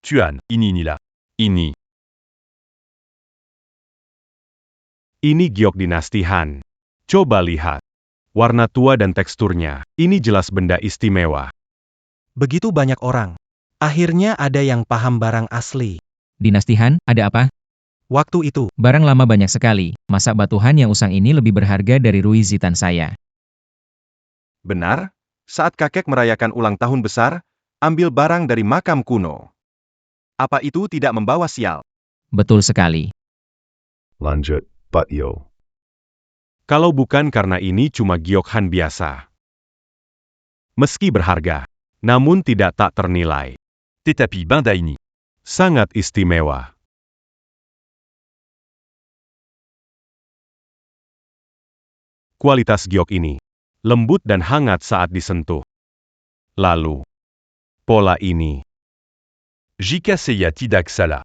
G: Tuan, inilah. Ini.
E: Ini giok dinasti Han. Coba lihat. Warna tua dan teksturnya. Ini jelas benda istimewa.
A: Begitu banyak orang. Akhirnya ada yang paham barang asli.
D: Dinasti Han, ada apa?
A: Waktu itu,
D: Barang lama banyak sekali, masa batu Han yang usang ini lebih berharga dari Rui Zitan saya.
E: Benar? Saat kakek merayakan ulang tahun besar, ambil barang dari makam kuno. Apa itu tidak membawa sial?
D: Betul sekali.
K: lanjut, Pak Yo.
E: Kalau bukan karena ini cuma giok Han biasa. Meski berharga, namun tidak tak ternilai.
G: Tetapi benda ini.
E: Sangat istimewa.
G: Kualitas giok ini lembut dan hangat saat disentuh. Lalu, pola ini. Jika saya tidak salah.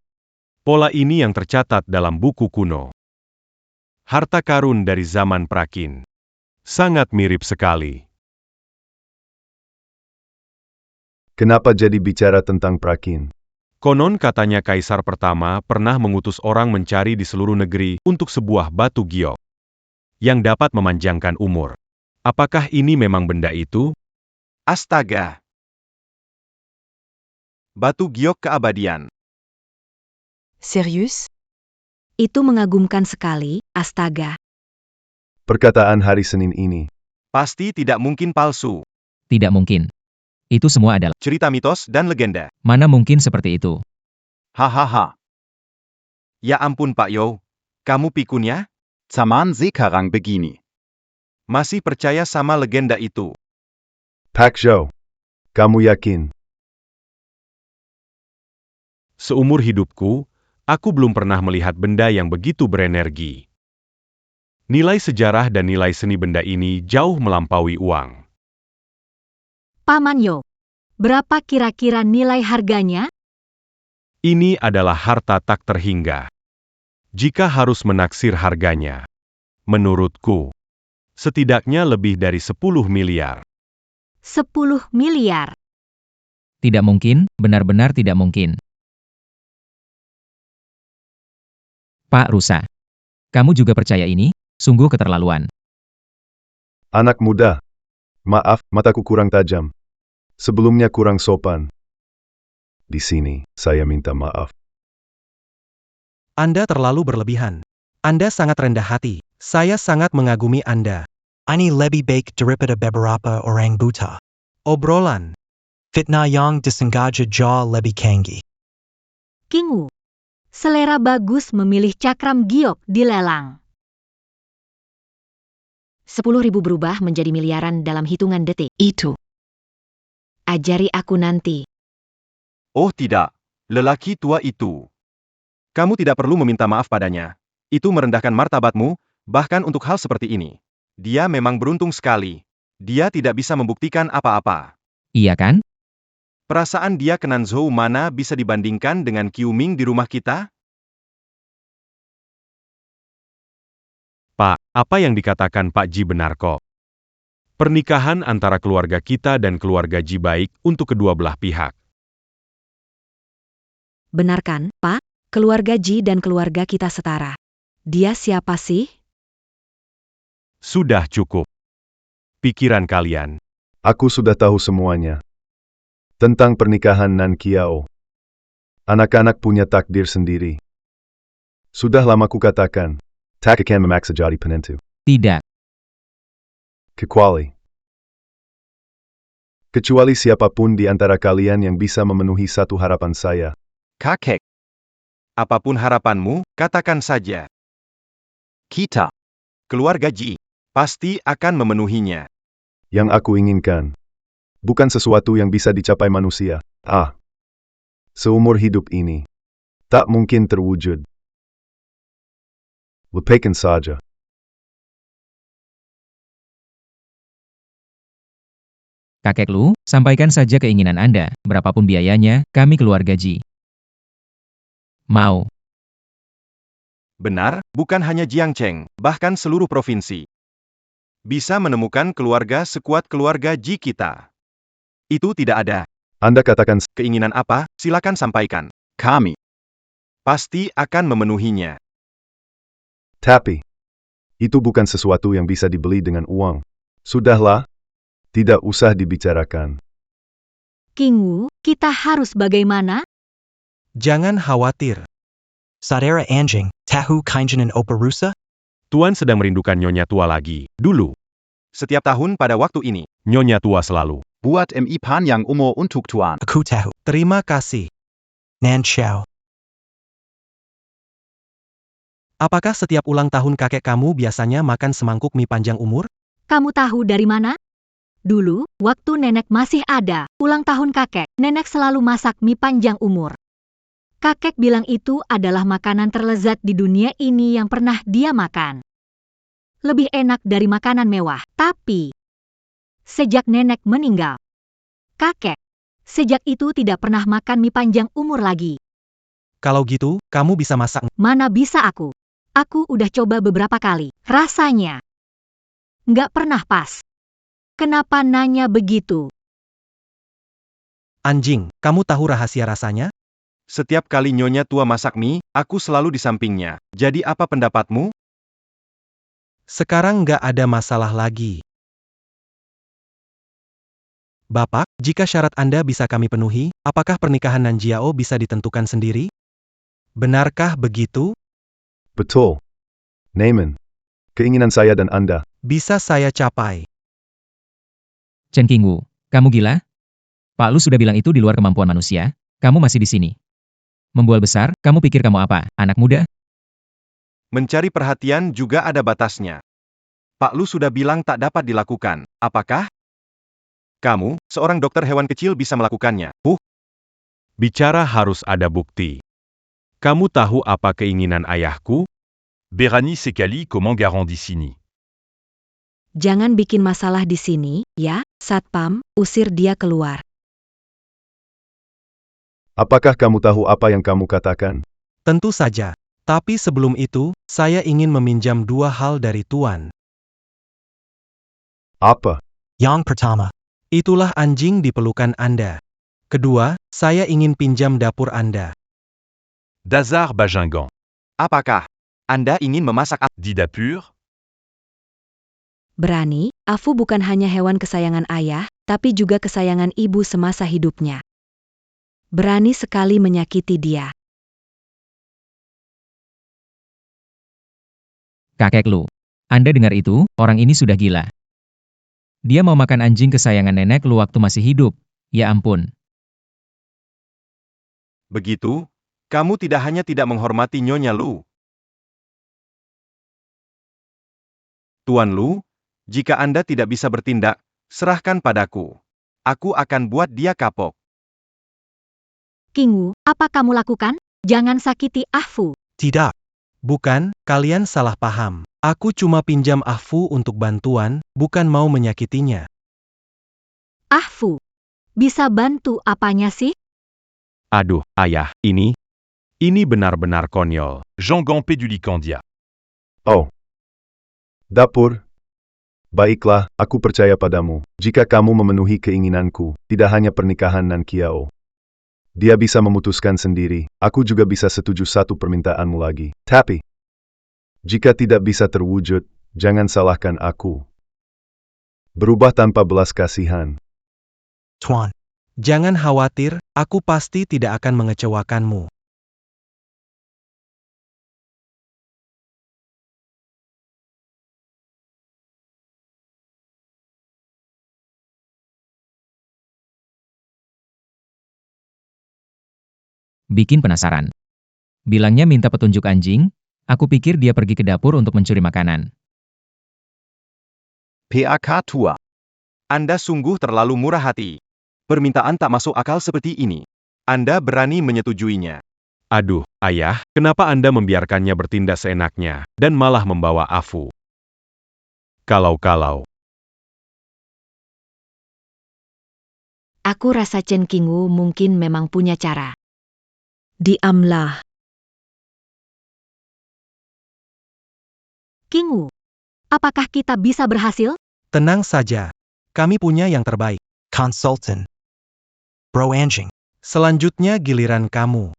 G: Pola ini yang tercatat dalam buku kuno. Harta karun dari zaman prakin. Sangat mirip sekali.
K: Kenapa jadi bicara tentang prakin?
G: Konon katanya Kaisar pertama pernah mengutus orang mencari di seluruh negeri untuk sebuah batu giok yang dapat memanjangkan umur. Apakah ini memang benda itu?
E: Astaga! Batu giok keabadian.
J: Serius?
I: Itu mengagumkan sekali, astaga.
K: Perkataan hari Senin ini.
E: Pasti tidak mungkin palsu.
D: Tidak mungkin. Itu semua adalah
E: Cerita mitos dan legenda.
D: mana mungkin seperti itu.
E: Hahaha. Ya ampun Pak Yo. Kamu pikun ya?
H: Zaman sekarang begini.
E: Masih percaya sama legenda itu?
K: Pak Zhou. Kamu yakin?
G: Seumur hidupku, aku belum pernah melihat benda yang begitu berenergi. Nilai sejarah dan nilai seni benda ini jauh melampaui uang.
F: Paman Yo, berapa kira-kira nilai harganya?
G: Ini adalah harta tak terhingga. Jika harus menaksir harganya, menurutku, setidaknya lebih dari 10 miliar.
F: 10 miliar.
D: Tidak mungkin, benar-benar tidak mungkin. Pak Rusa. Kamu juga percaya ini? Sungguh keterlaluan.
K: Anak muda. Maaf, mataku kurang tajam. Sebelumnya kurang sopan. Di sini, saya minta maaf.
A: Anda terlalu berlebihan. Anda sangat rendah hati. Saya sangat mengagumi Anda.
B: Ini lebih baik daripada beberapa orang buta.
A: Obrolan.
B: Fitnah yang disengaja jauh lebih canggih.
F: King Wu, selera bagus memilih cakram giok di lelang.
I: 10.000 berubah menjadi miliaran dalam hitungan detik.
J: Itu.
I: Ajari aku nanti.
E: Oh tidak, lelaki tua itu. Kamu tidak perlu meminta maaf padanya. Itu merendahkan martabatmu, bahkan untuk hal seperti ini. Dia memang beruntung sekali. Dia tidak bisa membuktikan apa-apa.
D: Iya kan?
E: Perasaan dia ke Nanzhou mana bisa dibandingkan dengan Qiu Ming di rumah kita?
G: Pak, apa yang dikatakan Pak Ji benar kok. Pernikahan antara keluarga kita dan keluarga Ji baik untuk kedua belah pihak.
I: Benar kan, Pak? Keluarga Ji dan keluarga kita setara. Dia siapa sih?
G: Sudah cukup. Pikiran kalian.
K: Aku sudah tahu semuanya. Tentang pernikahan Nan Kiao. Anak-anak punya takdir sendiri. Sudah lama ku katakan. Tak akan memaksa jadi penentu.
D: Tidak.
K: Kecuali siapapun di antara kalian yang bisa memenuhi satu harapan saya.
E: Kakek. Apapun harapanmu, katakan saja.
H: Kita.
E: Keluarga Ji pasti akan memenuhinya.
K: Yang aku inginkan. Bukan sesuatu yang bisa dicapai manusia. Seumur hidup ini. Tak mungkin terwujud. Lupakan saja.
D: Kakek Lu, sampaikan saja keinginan Anda, berapapun biayanya, kami keluarga Ji. Mau.
E: Benar, bukan hanya Jiangcheng, bahkan seluruh provinsi. Bisa menemukan keluarga sekuat keluarga Ji kita. Itu tidak ada.
K: Anda katakan
E: Keinginan apa, silakan sampaikan.
H: Kami.
E: Pasti akan memenuhinya.
K: tapi. Itu bukan sesuatu yang bisa dibeli dengan uang. Sudahlah. Tidak usah dibicarakan.
F: King Wu, kita harus bagaimana?
A: Jangan khawatir.
B: Saudara anjing, tahu kainjanan Operusa?
G: Tuan sedang merindukan Nyonya tua lagi. Dulu,
E: Setiap tahun pada waktu ini.
G: Nyonya tua selalu.
H: Buat mi panjang umur untuk tuan.
B: Aku tahu.
A: Terima kasih.
B: Nan Chao.
A: Apakah setiap ulang tahun kakek kamu biasanya makan semangkuk mie panjang umur?
F: Kamu tahu dari mana? Dulu, waktu nenek masih ada, ulang tahun kakek, nenek selalu masak mie panjang umur. Kakek bilang itu adalah makanan terlezat di dunia ini yang pernah dia makan. lebih enak dari makanan mewah. Tapi, sejak nenek meninggal, kakek, sejak itu tidak pernah makan mie panjang umur lagi.
A: Kalau gitu, kamu bisa masak.
F: Mana bisa aku? Aku udah coba beberapa kali. Rasanya nggak pernah pas. Kenapa nanya begitu?
A: Anjing, kamu tahu rahasia rasanya?
E: Setiap kali Nyonya Tua masak mie, aku selalu di sampingnya. Jadi apa pendapatmu?
A: Sekarang nggak ada masalah lagi. Bapak, jika syarat Anda bisa kami penuhi, apakah pernikahan Nanjiao bisa ditentukan sendiri? Benarkah begitu?
K: Betul. Naaman. Keinginan saya dan Anda.
A: Bisa saya capai.
D: Chen Qingwu, kamu gila? Pak Lu sudah bilang itu di luar kemampuan manusia, kamu masih di sini. Membual besar, kamu pikir kamu apa, anak muda?
E: Mencari perhatian juga ada batasnya. Pak Lu sudah bilang tak dapat dilakukan. Apakah kamu, seorang dokter hewan kecil bisa melakukannya?
G: Bicara harus ada bukti. Kamu tahu apa keinginan ayahku? Berani sekali comment Garandissini.
I: Jangan bikin masalah di sini, ya, Satpam, usir dia keluar.
K: Apakah kamu tahu apa yang kamu katakan?
A: Tentu saja. Tapi sebelum itu, saya ingin meminjam 2 hal dari Tuan.
K: Apa?
B: Yang pertama,
A: Itulah anjing di pelukan Anda. Kedua, saya ingin pinjam dapur Anda.
G: Dazar Bajingan.
E: Apakah Anda ingin memasak
G: Didapur?
I: Berani, Afu bukan hanya hewan kesayangan ayah, tapi juga kesayangan ibu semasa hidupnya. Berani sekali menyakiti dia.
D: Kakek Lu. Anda dengar itu, orang ini sudah gila. Dia mau makan anjing kesayangan nenek Lu waktu masih hidup. Ya ampun.
E: begitu? Kamu tidak hanya tidak menghormati Nyonya Lu. Tuan Lu, jika Anda tidak bisa bertindak, serahkan padaku. Aku akan buat dia kapok.
F: Qingwu, apa kamu lakukan? Jangan sakiti Ahfu.
A: Tidak. Bukan, kalian salah paham. Aku cuma pinjam Ahfu untuk bantuan, bukan mau menyakitinya.
F: Ahfu, bisa bantu apanya sih?
G: Aduh, ayah, ini benar-benar konyol. Jean Gampé du Licandia.
K: Oh. Dapur. Baiklah, aku percaya padamu. Jika kamu memenuhi keinginanku, tidak hanya pernikahan Nan Kiao. Dia bisa memutuskan sendiri, aku juga bisa setuju satu permintaanmu lagi. Tapi, jika tidak bisa terwujud, jangan salahkan aku. Berubah tanpa belas kasihan.
B: Tuan.
A: Jangan khawatir, aku pasti tidak akan mengecewakanmu.
D: Bikin penasaran. Bilangnya minta petunjuk anjing, aku pikir dia pergi ke dapur untuk mencuri makanan.
E: PAK Tua. Anda sungguh terlalu murah hati. Permintaan tak masuk akal seperti ini. Anda berani menyetujuinya.
G: Aduh, ayah, kenapa Anda membiarkannya bertindak seenaknya, dan malah membawa Afu? Kalau-kalau.
I: Aku rasa Chen Qingwu mungkin memang punya cara. Diamlah.
F: Qingwu, apakah kita bisa berhasil?
A: Tenang saja. Kami punya yang terbaik.
B: Consultant. Bro Anjing.
A: Selanjutnya giliran kamu.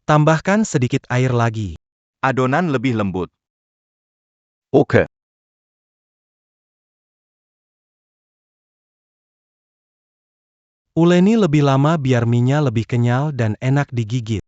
A: Tambahkan sedikit air lagi.
E: Adonan lebih lembut.
H: Oke.
A: Uleni lebih lama biar mie-nya lebih kenyal dan enak digigit.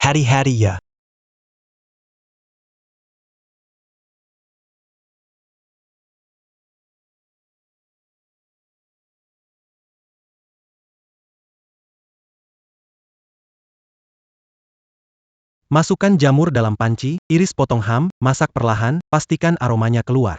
B: Hati-hati ya.
A: Masukkan jamur dalam panci, iris potong ham, masak perlahan, pastikan aromanya keluar.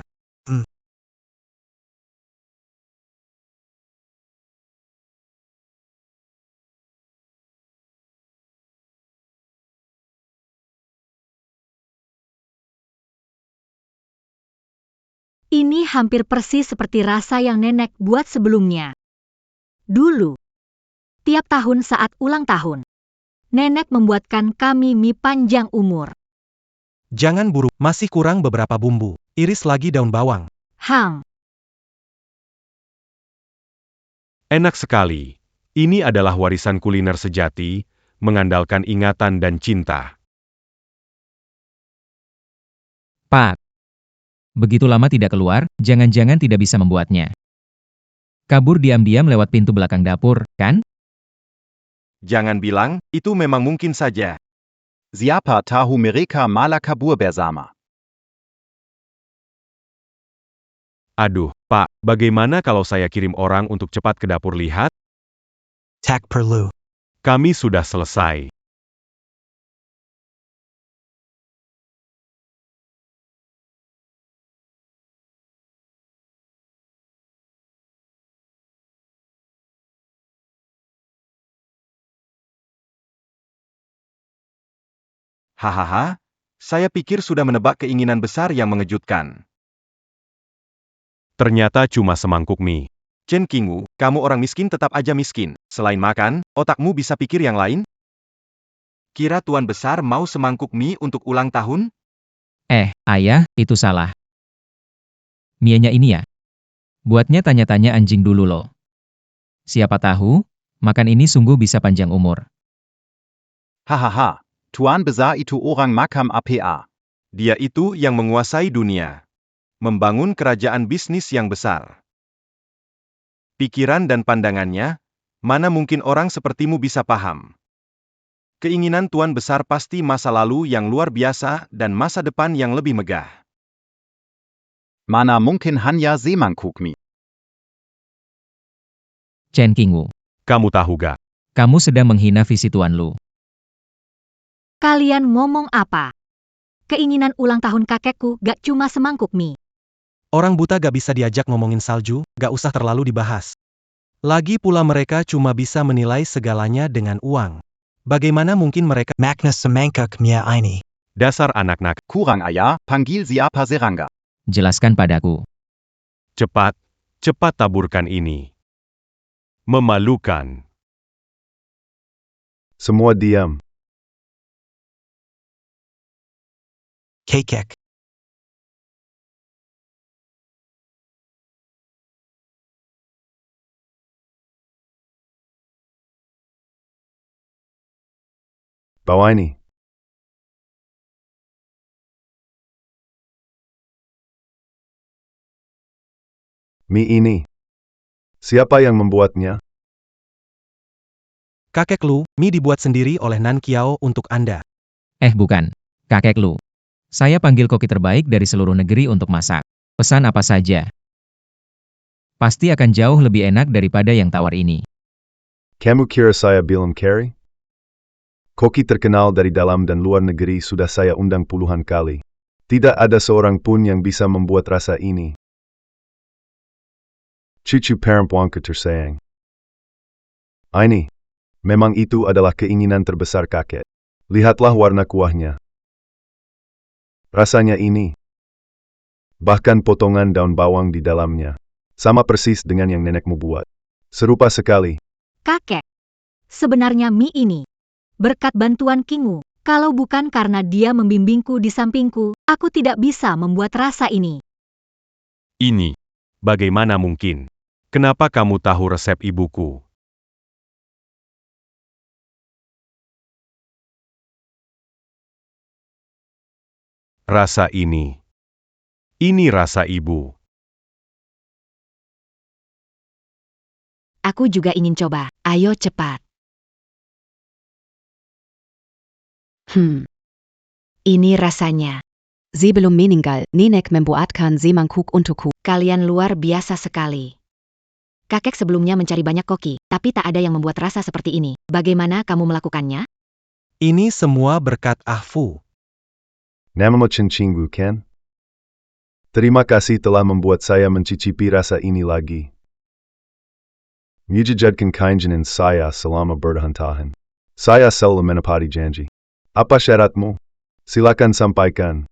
F: Ini hampir persis seperti rasa yang nenek buat sebelumnya. Dulu, tiap tahun saat ulang tahun, nenek membuatkan kami mie panjang umur.
A: Jangan buru, masih kurang beberapa bumbu. Iris lagi daun bawang.
F: Hang,
G: Enak sekali. Ini adalah warisan kuliner sejati, mengandalkan ingatan dan cinta.
D: Pak. Begitu lama tidak keluar, jangan-jangan tidak bisa membuatnya. Kabur diam-diam lewat pintu belakang dapur, kan?
E: Jangan bilang, itu memang mungkin saja.
H: Siapa tahu mereka malah kabur bersama.
G: Aduh, Pak, bagaimana kalau saya kirim orang untuk cepat ke dapur lihat?
B: Tak perlu.
G: Kami sudah selesai.
E: Hahaha, saya pikir sudah menebak keinginan besar yang mengejutkan.
G: Ternyata cuma semangkuk mie.
E: Chen Qingwu, kamu orang miskin tetap aja miskin. Selain makan, otakmu bisa pikir yang lain? Kira Tuan Besar mau semangkuk mie untuk ulang tahun?
D: Ayah, itu salah. Mienya ini ya. Buatnya tanya-tanya anjing dulu loh. Siapa tahu, makan ini sungguh bisa panjang umur.
H: Hahaha. Tuan besar itu orang makam APA.
E: Dia itu yang menguasai dunia. Membangun kerajaan bisnis yang besar. Pikiran dan pandangannya, mana mungkin orang sepertimu bisa paham. Keinginan Tuan Besar pasti masa lalu yang luar biasa dan masa depan yang lebih megah.
H: Mana mungkin hanya semangkuk mie.
D: Chen Qingwu,
G: Kamu tahu gak?
D: kamu sedang menghina visi Tuan Lu.
F: kalian ngomong apa? Keinginan ulang tahun kakekku gak cuma semangkuk mie.
A: Orang buta gak bisa diajak ngomongin salju, gak usah terlalu dibahas. Lagi pula mereka cuma bisa menilai segalanya dengan uang. Bagaimana mungkin mereka...
B: Magnus semangkuk mie ini.
G: Dasar anak-anak,
H: Kurang ayah, panggil siapa serangga.
D: Jelaskan padaku.
G: cepat, cepat taburkan ini. Memalukan.
K: Semua diam.
B: Kekek.
K: Bawa ini. Mie ini. Siapa yang membuatnya?
A: Kakek Lu, mie dibuat sendiri oleh Nan Kiao untuk Anda.
D: Bukan. Kakek Lu. Saya panggil koki terbaik dari seluruh negeri untuk masak. Pesan apa saja. Pasti akan jauh lebih enak daripada yang tawar ini.
K: Kamu kira saya belum carry? Koki terkenal dari dalam dan luar negeri sudah saya undang puluhan kali. Tidak ada seorang pun yang bisa membuat rasa ini. Cucu perempuanku tersayang. Ini. Memang itu adalah keinginan terbesar kakek. Lihatlah warna kuahnya. Rasanya ini. Bahkan potongan daun bawang di dalamnya. Sama persis dengan yang nenekmu buat. Serupa sekali.
F: Kakek, sebenarnya mie ini berkat bantuan Qingwu. Kalau bukan karena dia membimbingku di sampingku, aku tidak bisa membuat rasa ini.
G: Ini. Bagaimana mungkin? Kenapa kamu tahu resep ibuku? Rasa ini. Ini rasa ibu.
I: Aku juga ingin coba. Ayo cepat. Ini rasanya.
J: Sebelum meninggal, nenek membuatkan semangkuk untukku.
I: Kalian luar biasa sekali. Kakek sebelumnya mencari banyak koki, tapi tak ada yang membuat rasa seperti ini. Bagaimana kamu melakukannya?
A: Ini semua berkat Ahfu.
K: Nama mo Cinggu, kan? Terima kasih telah membuat saya mencicipi rasa ini lagi. Mujijadkan kainjanan saya selama bertahan. Saya selalu menepati janji. Apa syaratmu? Silakan sampaikan.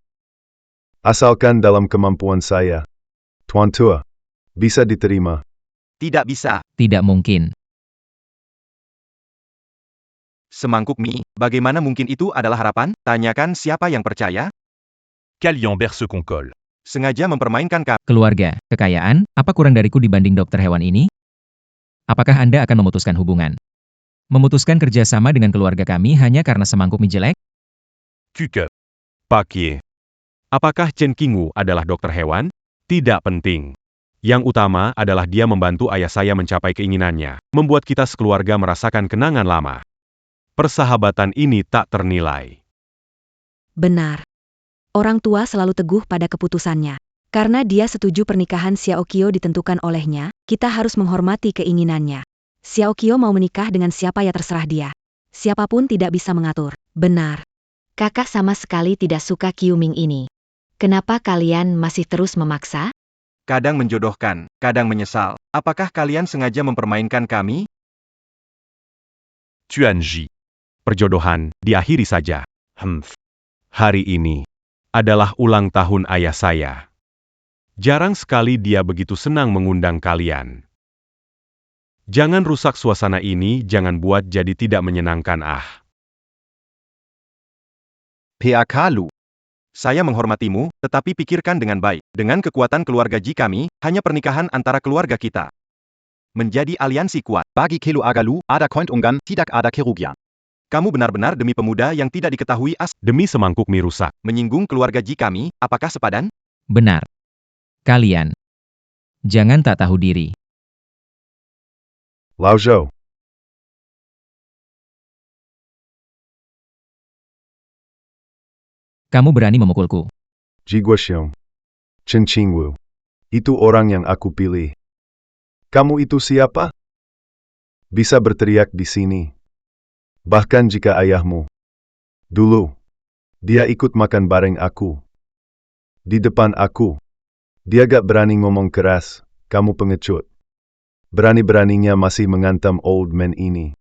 K: Asalkan dalam kemampuan saya. Tuan Tua, bisa diterima.
E: Tidak bisa.
D: Tidak mungkin.
E: Semangkuk mie, bagaimana mungkin itu adalah harapan? Tanyakan siapa yang percaya?
G: Kalian bersekongkol.
E: Sengaja mempermainkan kami.
D: Keluarga, kekayaan, apa kurang dariku dibanding dokter hewan ini? Apakah Anda akan memutuskan hubungan? Memutuskan kerjasama dengan keluarga kami hanya karena semangkuk mie jelek?
G: Kuke. Pakie. Apakah Chen Qingwu adalah dokter hewan? Tidak penting. Yang utama adalah dia membantu ayah saya mencapai keinginannya, membuat kita sekeluarga merasakan kenangan lama. Persahabatan ini tak ternilai.
C: Benar. Orang tua selalu teguh pada keputusannya. Karena dia setuju pernikahan Xiaoqiu ditentukan olehnya, kita harus menghormati keinginannya. Xiaoqiu mau menikah dengan siapa ya terserah dia. Siapapun tidak bisa mengatur. Benar.
I: Kakak sama sekali tidak suka Qiuming ini. Kenapa kalian masih terus memaksa?
E: Kadang menjodohkan, kadang menyesal. Apakah kalian sengaja mempermainkan kami?
G: Tuanji. Perjodohan, diakhiri saja. Hari ini adalah ulang tahun ayah saya. Jarang sekali dia begitu senang mengundang kalian. Jangan rusak suasana ini, jangan buat jadi tidak menyenangkan
H: PAK Lu.
E: Saya menghormatimu, tetapi pikirkan dengan baik. Dengan kekuatan keluarga Ji kami, hanya pernikahan antara keluarga kita. Menjadi aliansi kuat.
H: Bagi Kelu Agalu, ada Kointunggan, tidak ada kerugian.
E: Kamu benar-benar demi pemuda yang tidak diketahui
G: demi semangkuk mie rusak.
E: menyinggung keluarga Ji kami, apakah sepadan?
D: Benar. Kalian. Jangan tak tahu diri.
K: Lao Zhou.
D: Kamu berani memukulku.
K: Ji Guoxiong. Chen Qingwu. Itu orang yang aku pilih. Kamu itu siapa? Bisa berteriak di sini. Bahkan jika ayahmu. Dulu. Dia ikut makan bareng aku. Di depan aku. Dia gak berani ngomong keras, kamu pengecut. Berani-beraninya masih mengantam old man ini.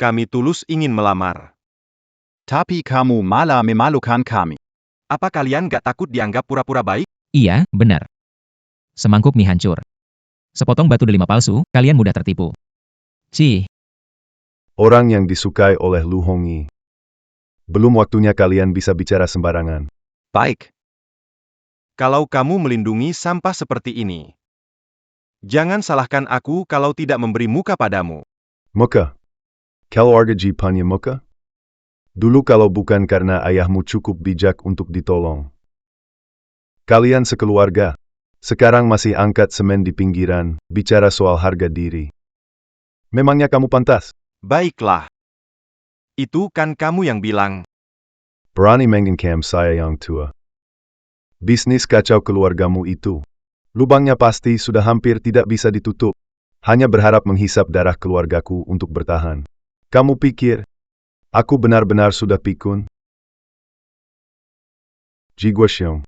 E: Kami tulus ingin melamar.
H: Tapi kamu malah memalukan kami.
E: Apa kalian gak takut dianggap pura-pura baik?
D: Iya, benar. Semangkuk mie hancur. Sepotong batu delima palsu, kalian mudah tertipu. Cih.
K: Orang yang disukai oleh Lu Hongyi. Belum waktunya kalian bisa bicara sembarangan.
E: Baik. Kalau kamu melindungi sampah seperti ini. Jangan salahkan aku kalau tidak memberi muka padamu.
K: Muka. Kalau arga ji panya muka? Dulu kalau bukan karena ayahmu cukup bijak untuk ditolong. Kalian sekeluarga. Sekarang masih angkat semen di pinggiran, bicara soal harga diri. Memangnya kamu pantas?
E: Baiklah. Itu kan kamu yang bilang.
K: Berani mengencam saya yang tua. Bisnis kacau keluargamu itu. Lubangnya pasti sudah hampir tidak bisa ditutup. Hanya berharap menghisap darah keluargaku untuk bertahan. Kamu pikir, aku benar-benar sudah pikun? Ji Guoxiong,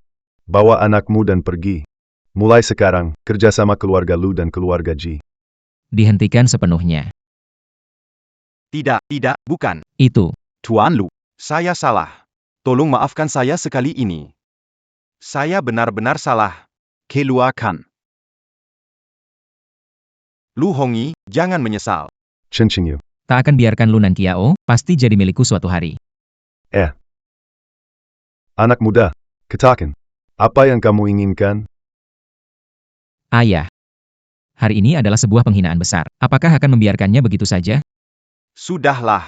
K: bawa anakmu dan pergi. Mulai sekarang, kerjasama keluarga Lu dan keluarga Ji.
D: Dihentikan sepenuhnya.
E: Tidak, bukan.
D: Itu.
H: Tuan Lu.
E: Saya salah. Tolong maafkan saya sekali ini. Saya benar-benar salah.
H: Keluarkan.
E: Lu Hongyi, jangan menyesal.
K: Chen Qingyu.
D: Tak akan biarkan Lu Nan Qiao, pasti jadi milikku suatu hari.
K: Anak muda, katakan. Apa yang kamu inginkan?
D: Ayah. Hari ini adalah sebuah penghinaan besar. Apakah akan membiarkannya begitu saja?
E: Sudahlah.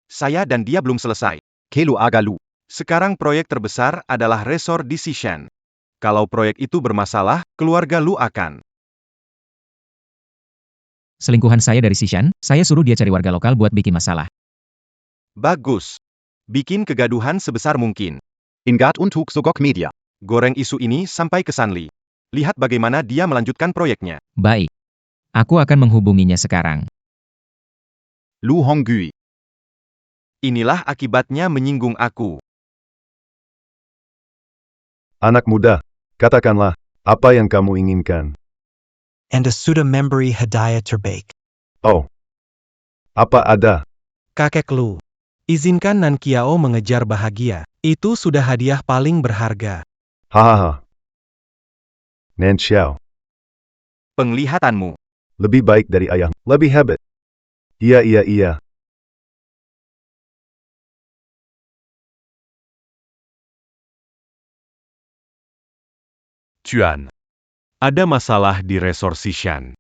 E: Saya dan dia belum selesai.
H: Kelu Agalu.
E: Sekarang proyek terbesar adalah resort di Xishan. Kalau proyek itu bermasalah, keluarga Lu akan.
D: Selingkuhan saya dari Xishan, saya suruh dia cari warga lokal buat bikin masalah.
E: Bagus. Bikin kegaduhan sebesar mungkin.
H: Ingat untuk sogok media.
E: Goreng isu ini sampai ke Sanli. Lihat bagaimana dia melanjutkan proyeknya.
D: Baik. Aku akan menghubunginya sekarang.
H: Lu Honggui.
E: Inilah akibatnya menyinggung aku.
K: Anak muda, katakanlah, apa yang kamu inginkan?
B: And a sudah memberi hadiah terbaik.
K: Oh. Apa ada?
A: Kakek Lu. Izinkan Nan Kiao mengejar bahagia. Itu sudah hadiah paling berharga.
K: Hahaha. Nan Xiao,
E: Penglihatanmu.
K: lebih baik dari ayah, lebih hebat. Iya.
G: Chuan. Ada masalah di resor Sishan.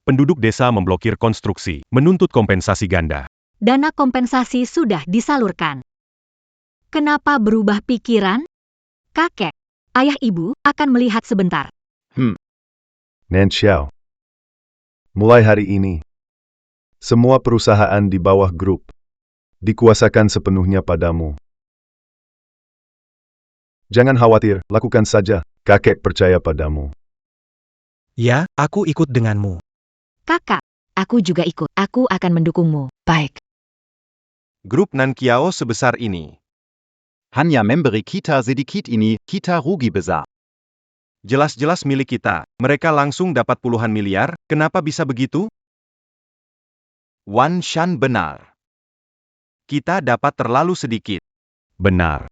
G: Penduduk desa memblokir konstruksi, menuntut kompensasi ganda.
F: Dana kompensasi sudah disalurkan. Kenapa berubah pikiran? Kakek, ayah ibu akan melihat sebentar.
K: Nan Xiao. Mulai hari ini, semua perusahaan di bawah grup dikuasakan sepenuhnya padamu. Jangan khawatir, lakukan saja. Kakek percaya padamu.
A: Ya, aku ikut denganmu.
F: Kakak,
I: Aku juga ikut. Aku akan mendukungmu. Baik.
E: Grup Nan Kiao sebesar ini.
H: Hanya memberi kita sedikit ini, kita rugi besar.
E: Jelas-jelas milik kita. Mereka langsung dapat puluhan miliar, kenapa bisa begitu? Wan Shan benar. Kita dapat terlalu sedikit.
G: Benar.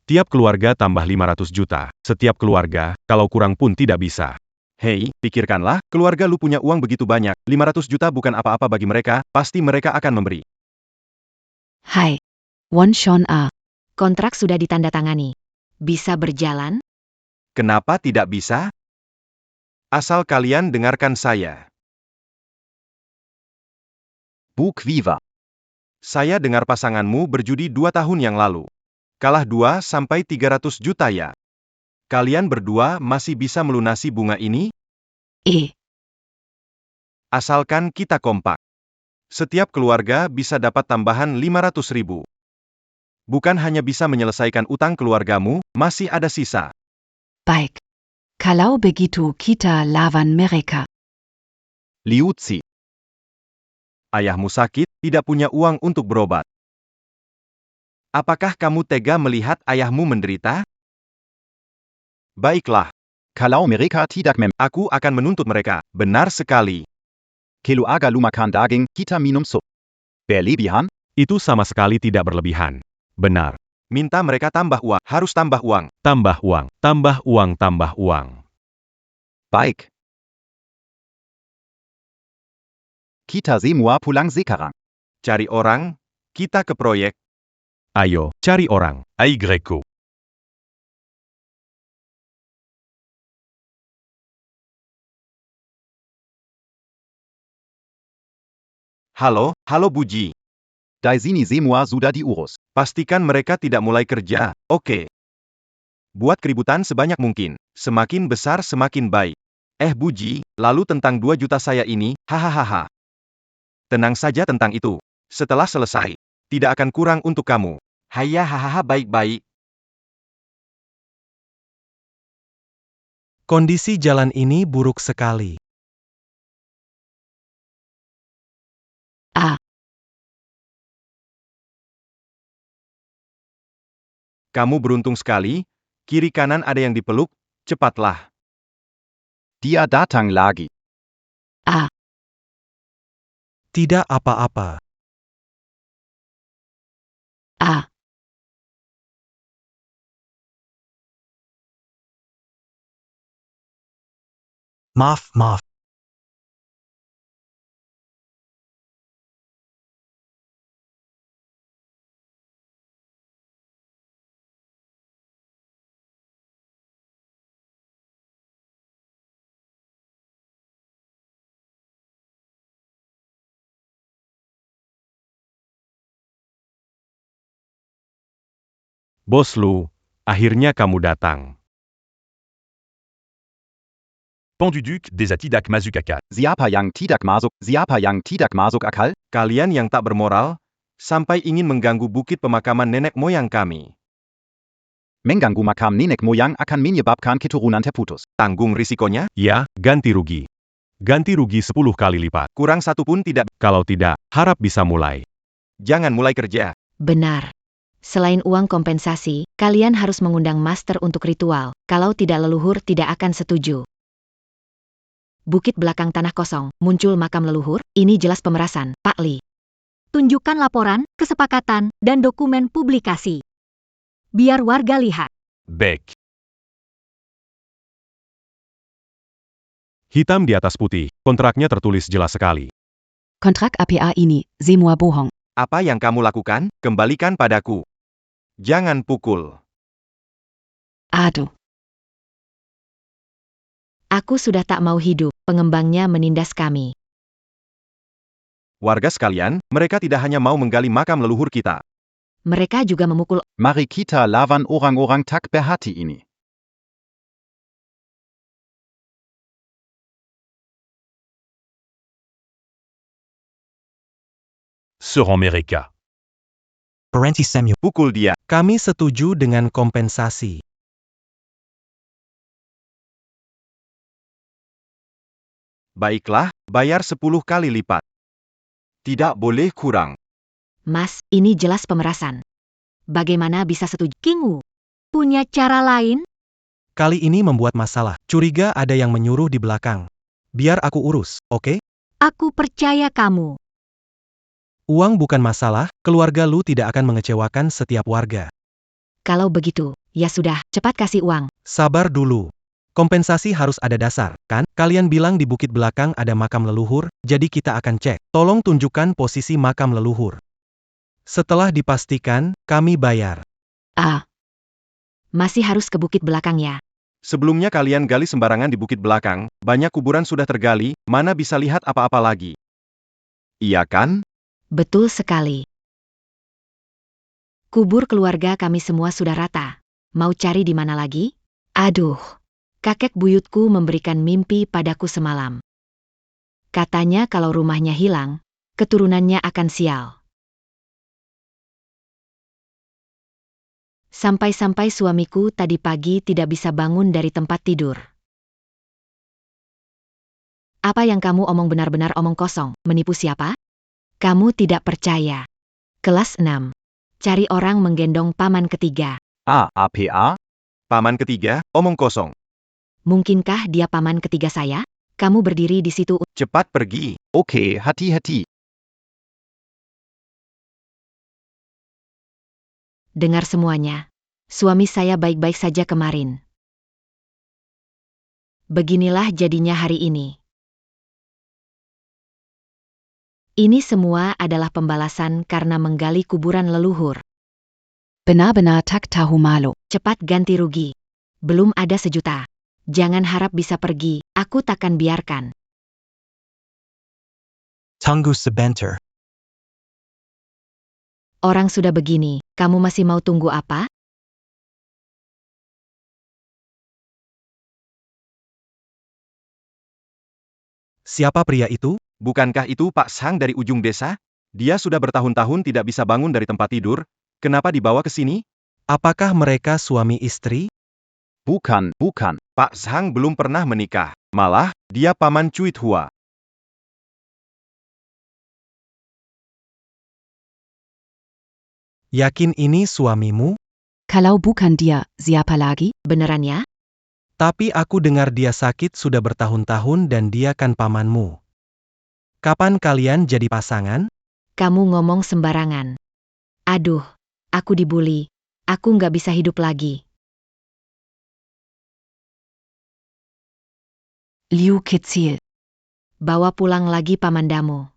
G: Tiap keluarga tambah 500 juta. Setiap keluarga, kalau kurang pun tidak bisa.
E: Hei, pikirkanlah, keluarga lu punya uang begitu banyak, 500 juta bukan apa-apa bagi mereka, pasti mereka akan memberi.
I: Hai. Won Shon A. Kontrak sudah ditandatangani. Bisa berjalan?
E: Kenapa tidak bisa? Asal kalian dengarkan saya.
H: Buk Viva.
E: Saya dengar pasanganmu berjudi 2 tahun yang lalu. Kalah 2-300 juta ya. Kalian berdua masih bisa melunasi bunga ini? Asalkan kita kompak. Setiap keluarga bisa dapat tambahan 500 ribu. Bukan hanya bisa menyelesaikan utang keluargamu, masih ada sisa.
J: Baik. Kalau begitu kita lawan mereka.
H: Liu Zi.
E: Ayahmu sakit, tidak punya uang untuk berobat. Apakah kamu tega melihat ayahmu menderita? Baiklah,
H: Kalau mereka tidak
E: aku akan menuntut mereka. Benar sekali.
H: Kelu aga lumakan daging, kita minum sup. Berlebihan?
G: Itu sama sekali tidak berlebihan. Benar.
E: Minta mereka tambah uang, harus tambah uang.
G: Tambah uang, tambah uang, tambah uang.
H: Baik. Kita semua pulang sekarang.
E: Cari orang, kita ke proyek.
G: Ayo, cari orang. Aigreko.
E: Halo Buji.
H: Di sini semua sudah diurus.
E: Pastikan mereka tidak mulai kerja, oke. Buat keributan sebanyak mungkin. Semakin besar semakin baik. Buji, lalu tentang 2 juta saya ini, hahaha. Tenang saja tentang itu. Setelah selesai, tidak akan kurang untuk kamu. Haya hahaha baik-baik.
A: Kondisi jalan ini buruk sekali.
E: Kamu beruntung sekali, kiri kanan ada yang dipeluk, cepatlah.
H: Dia datang lagi.
A: Tidak apa-apa.
B: Maaf.
G: Bos Lu, akhirnya kamu datang.
L: Penduduc desa tidak masuk akal.
H: Siapa yang tidak masuk akal?
E: Kalian yang tak bermoral, Sampai ingin mengganggu bukit pemakaman nenek moyang kami.
H: Mengganggu makam nenek moyang akan menyebabkan keturunan terputus.
E: Tanggung risikonya?
G: Ya, ganti rugi. Ganti rugi 10 kali lipat.
E: Kurang satu pun tidak.
G: Kalau tidak, harap bisa mulai.
E: Jangan mulai kerja.
I: Benar. Selain uang kompensasi, kalian harus mengundang master untuk ritual. Kalau tidak leluhur tidak akan setuju. Bukit belakang tanah kosong, muncul makam leluhur, ini jelas pemerasan, Pak Li.
F: Tunjukkan laporan, kesepakatan, dan dokumen publikasi. Biar warga lihat.
G: Baik. Hitam di atas putih, kontraknya tertulis jelas sekali.
J: Kontrak APA ini, semua bohong.
E: Apa yang kamu lakukan, kembalikan padaku. Jangan pukul.
J: Aduh.
I: Aku sudah tak mau hidup, pengembangnya menindas kami.
E: Warga sekalian, mereka tidak hanya mau menggali makam leluhur kita.
I: Mereka juga memukul.
H: Mari kita lawan orang-orang tak berhati ini.
L: Seront mereka.
B: Berhenti Samuel.
E: Pukul dia.
A: Kami setuju dengan kompensasi.
E: Baiklah, bayar 10 kali lipat. Tidak boleh kurang.
I: Mas, ini jelas pemerasan. Bagaimana bisa setuju?
F: King Wu, punya cara lain?
A: Kali ini membuat masalah. Curiga ada yang menyuruh di belakang. Biar aku urus, oke?
F: Aku percaya kamu.
A: Uang bukan masalah, keluarga Lu tidak akan mengecewakan setiap warga.
I: Kalau begitu, ya sudah, cepat kasih uang.
A: Sabar dulu. Kompensasi harus ada dasar, kan? Kalian bilang di bukit belakang ada makam leluhur, jadi kita akan cek. Tolong tunjukkan posisi makam leluhur. Setelah dipastikan, kami bayar.
I: Masih harus ke bukit belakang ya.
E: Sebelumnya kalian gali sembarangan di bukit belakang, banyak kuburan sudah tergali, mana bisa lihat apa-apa lagi. Iya kan?
I: Betul sekali. Kubur keluarga kami semua sudah rata. Mau cari di mana lagi? Aduh. Kakek buyutku memberikan mimpi padaku semalam. Katanya kalau rumahnya hilang, keturunannya akan sial. Sampai-sampai suamiku tadi pagi tidak bisa bangun dari tempat tidur. Apa yang kamu omong benar-benar omong kosong, menipu siapa? Kamu tidak percaya. Kelas 6. Cari orang menggendong paman ketiga.
H: APA?
E: Paman ketiga, omong kosong.
I: Mungkinkah dia paman ketiga saya? Kamu berdiri di situ.
E: Cepat pergi.
H: Oke, hati-hati.
I: Dengar semuanya. Suami saya baik-baik saja kemarin. Beginilah jadinya hari ini. Ini semua adalah pembalasan karena menggali kuburan leluhur.
J: Benar-benar tak tahu malu.
I: Cepat ganti rugi. Belum ada 1 juta. Jangan harap bisa pergi, aku takkan biarkan.
B: Tunggu sebentar.
I: Orang sudah begini, kamu masih mau tunggu apa?
A: Siapa pria itu?
E: Bukankah itu Pak Sang dari ujung desa? Dia sudah bertahun-tahun tidak bisa bangun dari tempat tidur. Kenapa dibawa ke sini?
A: Apakah mereka suami istri?
H: Bukan.
E: Pak Sang belum pernah menikah. Malah, dia paman Cuit Hua.
A: Yakin ini suamimu?
J: Kalau bukan dia, siapa lagi?
I: Beneran ya?
A: Tapi aku dengar dia sakit sudah bertahun-tahun dan dia kan pamanmu. Kapan kalian jadi pasangan?
I: Kamu ngomong sembarangan. Aduh, aku dibully. Aku nggak bisa hidup lagi.
J: Liu Kecil.
I: Bawa pulang lagi pamandamu.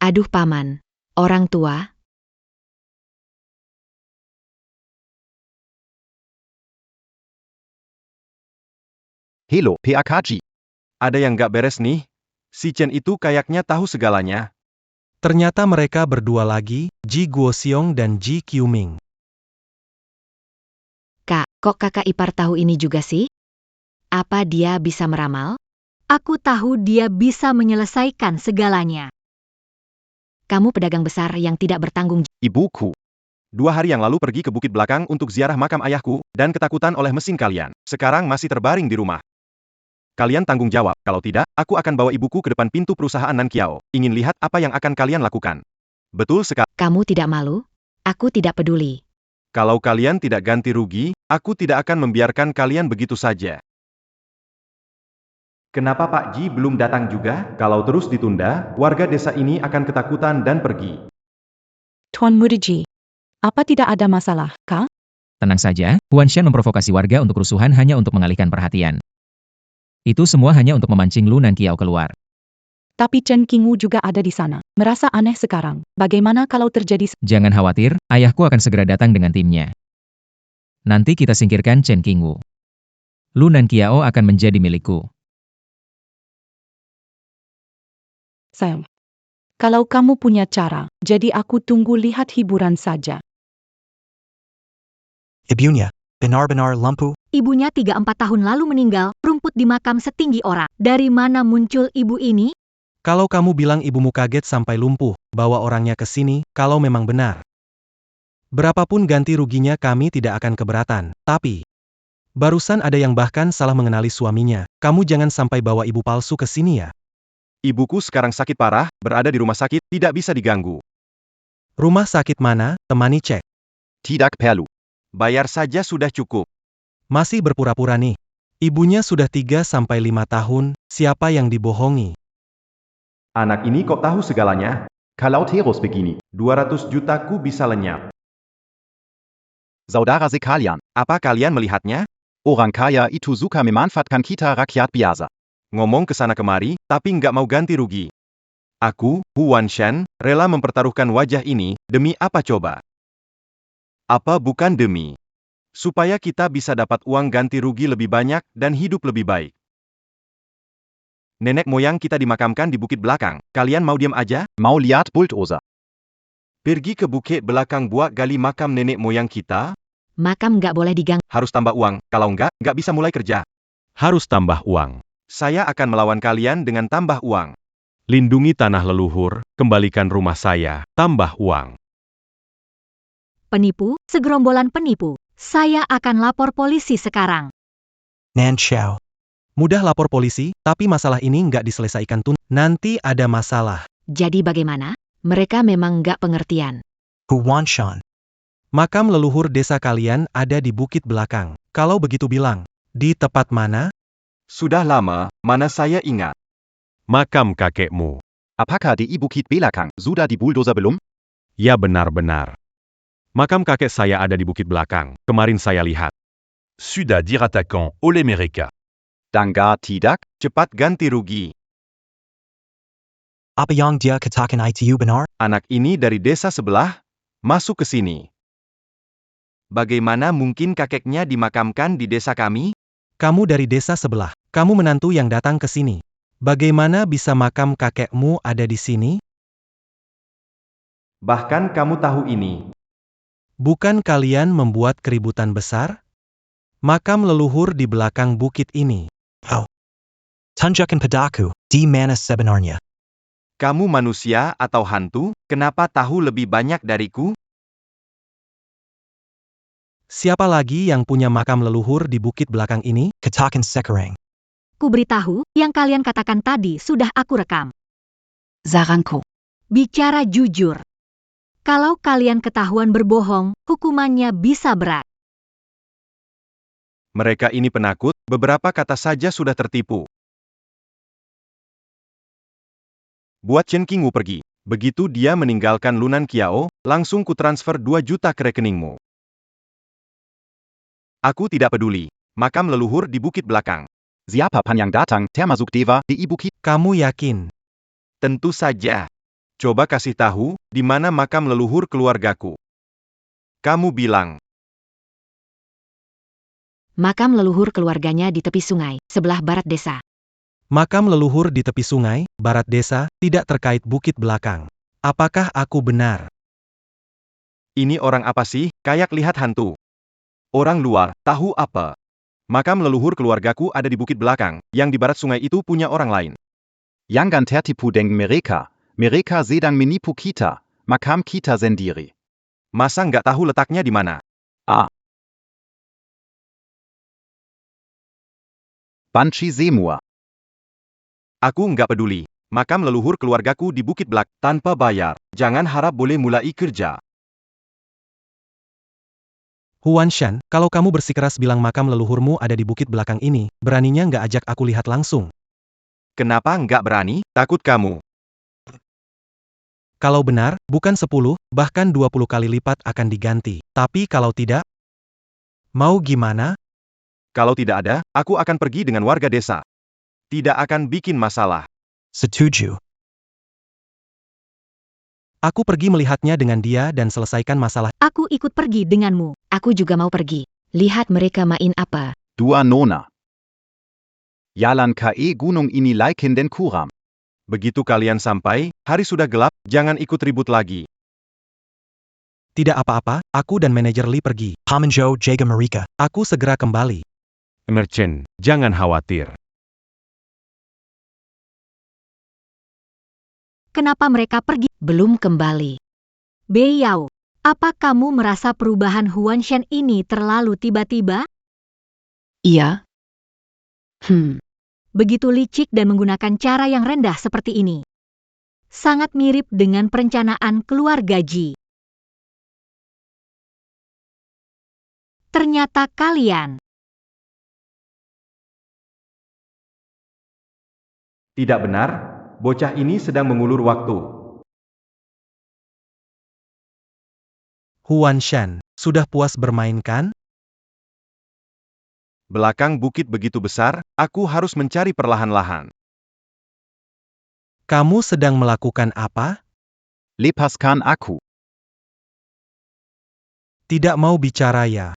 I: Aduh paman, orang tua.
H: Hello, PAKG.
E: Ada yang gak beres nih. Si Chen itu kayaknya tahu segalanya.
A: Ternyata mereka berdua lagi, Ji Guoxiong dan Ji Qiuming.
I: Kak, kok kakak ipar tahu ini juga sih? Apa dia bisa meramal?
F: Aku tahu dia bisa menyelesaikan segalanya.
I: Kamu pedagang besar yang tidak bertanggung jawab.
H: Ibuku.
E: 2 hari yang lalu pergi ke bukit belakang untuk ziarah makam ayahku, dan ketakutan oleh mesin kalian. Sekarang masih terbaring di rumah. Kalian tanggung jawab, kalau tidak, aku akan bawa ibuku ke depan pintu perusahaan Nan Kiao. Ingin lihat apa yang akan kalian lakukan. Betul sekali.
I: Kamu tidak malu? Aku tidak peduli.
E: Kalau kalian tidak ganti rugi, aku tidak akan membiarkan kalian begitu saja. Kenapa Pak Ji belum datang juga? Kalau terus ditunda, warga desa ini akan ketakutan dan pergi.
C: Tuan Mudiji, apa tidak ada masalah, kah?
D: Tenang saja, Huan Shan memprovokasi warga untuk kerusuhan hanya untuk mengalihkan perhatian. Itu semua hanya untuk memancing Lu Nankiao keluar.
C: Tapi Chen Qingwu juga ada di sana. Merasa aneh sekarang. Bagaimana kalau terjadi...
D: Jangan khawatir, ayahku akan segera datang dengan timnya. Nanti kita singkirkan Chen Qingwu. Lu Nankiao akan menjadi milikku.
C: Sam, kalau kamu punya cara, jadi aku tunggu lihat hiburan saja.
B: Ibunya, benar-benar lumpuh.
F: Ibunya 3-4 tahun lalu meninggal, rumput di makam setinggi orang. Dari mana muncul ibu ini?
A: Kalau kamu bilang ibumu kaget sampai lumpuh, bawa orangnya ke sini, kalau memang benar. Berapapun ganti ruginya kami tidak akan keberatan, tapi... Barusan ada yang bahkan salah mengenali suaminya. Kamu jangan sampai bawa ibu palsu ke sini ya.
E: Ibuku sekarang sakit parah, berada di rumah sakit, tidak bisa diganggu.
A: Rumah sakit mana, temani cek.
H: Tidak perlu.
E: Bayar saja sudah cukup.
A: Masih berpura-pura nih. Ibunya sudah 3-5 tahun, siapa yang dibohongi?
E: Anak ini kok tahu segalanya?
H: Kalau terus begini,
E: 200 jutaku bisa lenyap.
H: saudara sekalian,
E: Apa kalian melihatnya?
H: orang kaya itu suka memanfaatkan kita rakyat biasa.
E: Ngomong ke sana kemari, tapi nggak mau ganti rugi. Aku, Huan Shan, rela mempertaruhkan wajah ini, demi apa coba? Apa bukan demi? Supaya kita bisa dapat uang ganti rugi lebih banyak, dan hidup lebih baik. Nenek moyang kita dimakamkan di bukit belakang, kalian mau diam aja?
H: Mau lihat bulldozer?
E: Pergi ke bukit belakang buat gali makam nenek moyang kita?
I: Makam nggak boleh diganggu.
E: Harus tambah uang, kalau nggak bisa mulai kerja.
G: Harus tambah uang.
E: Saya akan melawan kalian dengan tambah uang.
G: Lindungi tanah leluhur, kembalikan rumah saya, tambah uang.
F: Penipu, segerombolan penipu. Saya akan lapor polisi sekarang.
B: Nan Xiao.
A: Mudah lapor polisi, tapi masalah ini nggak diselesaikan nanti ada masalah.
I: Jadi bagaimana? Mereka memang nggak pengertian.
B: Huan Shan.
A: Makam leluhur desa kalian ada di bukit belakang. Kalau begitu bilang, di tempat mana?
E: Sudah lama, mana saya ingat.
G: Makam kakekmu.
H: Apakah di bukit belakang sudah di bulldozer belum?
G: Ya benar-benar. Makam kakek saya ada di bukit belakang, kemarin saya lihat.
L: Sudah diratakan oleh mereka.
H: Danggar tidak?
E: Cepat ganti rugi.
B: Apa yang dia katakan itu benar?
E: Anak ini dari desa sebelah, masuk ke sini. Bagaimana mungkin kakeknya dimakamkan di desa kami?
A: Kamu dari desa sebelah. Kamu menantu yang datang ke sini. Bagaimana bisa makam kakekmu ada di sini?
E: Bahkan kamu tahu ini.
A: Bukan kalian membuat keributan besar? Makam leluhur di belakang bukit ini.
B: Tunjukkan padaku, di mana sebenarnya?
E: Kamu manusia atau hantu? Kenapa tahu lebih banyak dariku?
A: Siapa lagi yang punya makam leluhur di bukit belakang ini?
B: Katakan sekarang.
F: Ku beritahu, yang kalian katakan tadi sudah aku rekam.
J: Saranku.
F: Bicara jujur. Kalau kalian ketahuan berbohong, hukumannya bisa berat.
E: Mereka ini penakut, beberapa kata saja sudah tertipu. Buat Chen Qingwu pergi. Begitu dia meninggalkan Lu Nankiao, langsung ku transfer 2 juta ke rekeningmu. Aku tidak peduli. Makam leluhur di bukit belakang.
H: Siapa yang datang, termasuk Dewa, di bukit?
A: Kamu yakin?
E: Tentu saja. Coba kasih tahu, di mana makam leluhur keluargaku. Kamu bilang.
I: Makam leluhur keluarganya di tepi sungai, sebelah barat desa.
A: Makam leluhur di tepi sungai, barat desa, tidak terkait bukit belakang. Apakah aku benar?
E: Ini orang apa sih, kayak lihat hantu. Orang luar, tahu apa? Makam leluhur keluargaku ada di bukit belakang, yang di barat sungai itu punya orang lain.
H: Jangan tertipu dengan mereka. Mereka sedang menipu kita, makam kita sendiri.
E: Masa nggak tahu letaknya di mana?
H: Banci semua.
E: Aku nggak peduli. Makam leluhur keluargaku di Bukit Blak, tanpa bayar. Jangan harap boleh mulai kerja.
A: Huan Shan, kalau kamu bersikeras bilang makam leluhurmu ada di bukit belakang ini, beraninya nggak ajak aku lihat langsung?
E: Kenapa nggak berani? Takut kamu.
A: Kalau benar, bukan 10, bahkan 20 kali lipat akan diganti. Tapi kalau tidak, mau gimana?
E: Kalau tidak ada, aku akan pergi dengan warga desa. Tidak akan bikin masalah.
B: Setuju.
A: Aku pergi melihatnya dengan dia dan selesaikan masalah.
F: Aku ikut pergi denganmu.
I: Aku juga mau pergi. Lihat mereka main apa.
H: Dua nona. Jalan ke gunung ini laikin den kuram.
E: Begitu kalian sampai, hari sudah gelap, jangan ikut ribut lagi.
A: Tidak apa-apa, aku dan manajer Lee pergi.
B: Pamanjo jaga mereka.
A: Aku segera kembali.
G: Merchant, jangan khawatir.
F: Kenapa mereka pergi?
I: Belum kembali.
F: Bei Yao, apa kamu merasa perubahan Huan Shan ini terlalu tiba-tiba?
J: Iya.
F: Begitu licik dan menggunakan cara yang rendah seperti ini. Sangat mirip dengan perencanaan keluarga Ji. Ternyata kalian.
E: Tidak benar, bocah ini sedang mengulur waktu.
A: Huan Shan, sudah puas bermain kan?
E: Belakang bukit begitu besar, aku harus mencari perlahan-lahan.
A: Kamu sedang melakukan apa?
H: Lepaskan aku.
A: Tidak mau bicara ya?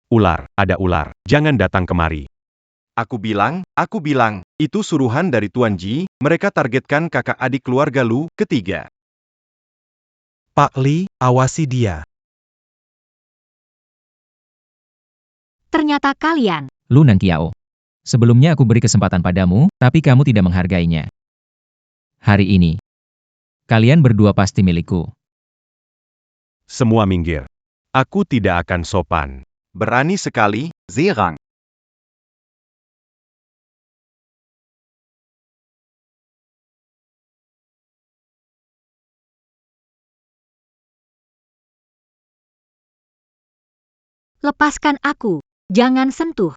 G: Ular, ada ular. Jangan datang kemari.
E: Aku bilang, itu suruhan dari Tuan Ji, mereka targetkan kakak adik keluarga Lu, ketiga.
A: Pak Lee, awasi dia.
F: Ternyata kalian.
D: Lu Nankiao. Sebelumnya aku beri kesempatan padamu, tapi kamu tidak menghargainya. Hari ini, kalian berdua pasti milikku.
G: Semua minggir. Aku tidak akan sopan.
E: Berani sekali,
H: Serang.
F: Lepaskan aku. Jangan sentuh.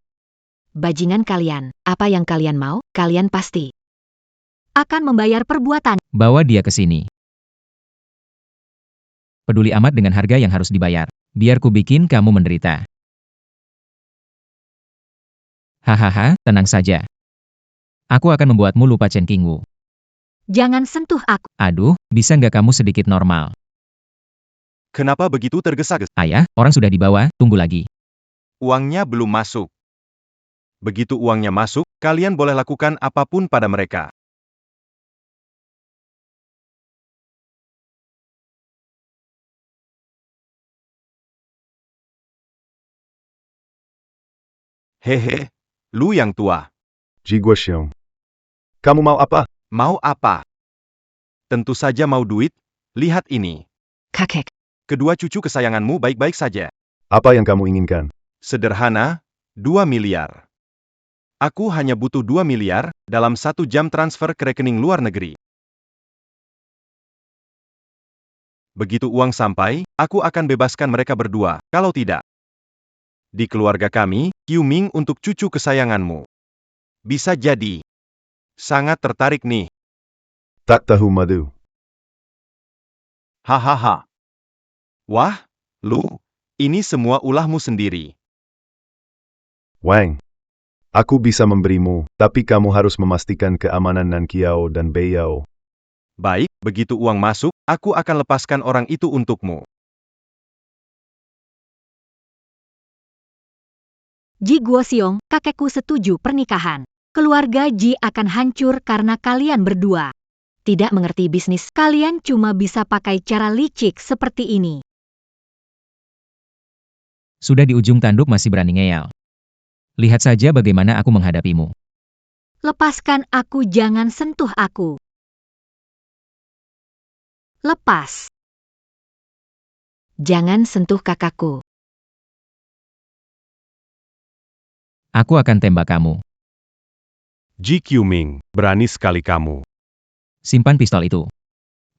I: Bajingan kalian, apa yang kalian mau, kalian pasti
F: Akan membayar perbuatan.
D: Bawa dia ke sini. Peduli amat dengan harga yang harus dibayar. Biar ku bikin kamu menderita. Hahaha, tenang saja. Aku akan membuatmu lupa Chen Qingwu.
F: Jangan sentuh aku.
D: Aduh, bisa nggak kamu sedikit normal?
E: kenapa begitu tergesa-gesa?
D: Ayah, orang sudah dibawa, tunggu lagi.
E: Uangnya belum masuk. Begitu uangnya masuk, kalian boleh lakukan apapun pada mereka. Hehe, Lu yang tua.
K: Ji Guoxiong. Kamu mau apa?
E: Mau apa? Tentu saja mau duit, lihat ini.
I: kakek.
E: Kedua cucu kesayanganmu baik-baik saja.
K: Apa yang kamu inginkan?
E: Sederhana, 2 miliar. Aku hanya butuh 2 miliar, dalam 1 jam transfer ke rekening luar negeri. Begitu uang sampai, aku akan bebaskan mereka berdua, kalau tidak. Di keluarga kami, Qiu Ming untuk cucu kesayanganmu. Bisa jadi. Sangat tertarik nih.
K: Tak tahu madu.
H: Hahaha.
E: Wah, Lu, ini semua ulahmu sendiri.
K: Wang. Aku bisa memberimu, tapi kamu harus memastikan keamanan Nankiao dan Beiyao.
E: Baik, begitu uang masuk, aku akan lepaskan orang itu untukmu.
F: Ji Guoxiong, kakekku setuju pernikahan. Keluarga Ji akan hancur karena kalian berdua.
I: tidak mengerti bisnis.
F: Kalian cuma bisa pakai cara licik seperti ini.
D: Sudah di ujung tanduk masih berani ngeyel. Lihat saja bagaimana aku menghadapimu.
F: Lepaskan aku, jangan sentuh aku. Lepas.
I: Jangan sentuh kakakku.
D: Aku akan tembak kamu.
G: Ji Qiuming, berani sekali kamu.
D: Simpan pistol itu.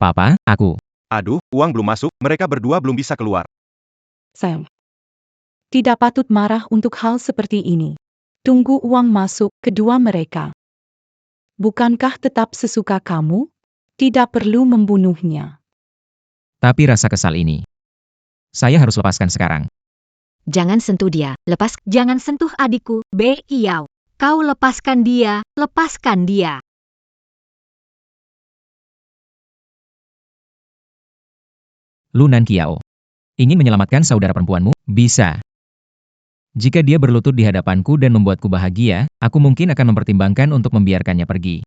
D: Papa, aku.
E: Aduh, uang belum masuk, mereka berdua belum bisa keluar.
C: Sam. Tidak patut marah untuk hal seperti ini. Tunggu uang masuk kedua mereka. Bukankah tetap sesuka kamu? Tidak perlu membunuhnya.
D: Tapi rasa kesal ini. Saya harus lepaskan sekarang.
I: Jangan sentuh dia, lepas.
F: Jangan sentuh adikku, Bei Yao. Kau lepaskan dia, lepaskan dia.
D: Lu Nanqiao. Ingin menyelamatkan saudara perempuanmu? Bisa. Jika dia berlutut di hadapanku dan membuatku bahagia, aku mungkin akan mempertimbangkan untuk membiarkannya pergi.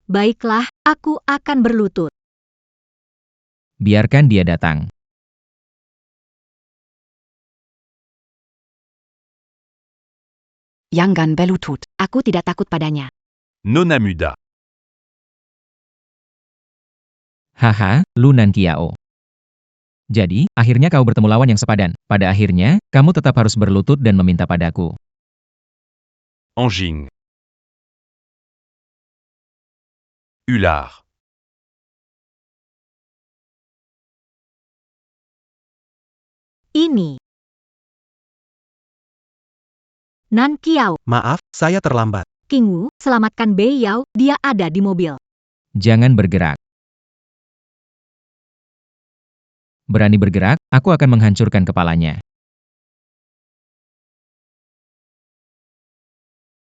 F: Baiklah, aku akan berlutut.
D: Biarkan dia datang.
J: Jangan berlutut.
I: Aku tidak takut padanya.
L: Nona Muda.
D: Haha, Lu Nanqiao. Jadi, akhirnya kau bertemu lawan yang sepadan. Pada akhirnya, kamu tetap harus berlutut dan meminta padaku.
L: Anjing. Ular.
F: Ini. Nanqiao.
A: Maaf, saya terlambat.
F: Qingwu, selamatkan Bei Yao, dia ada di mobil.
D: Jangan bergerak. Berani bergerak, aku akan menghancurkan kepalanya.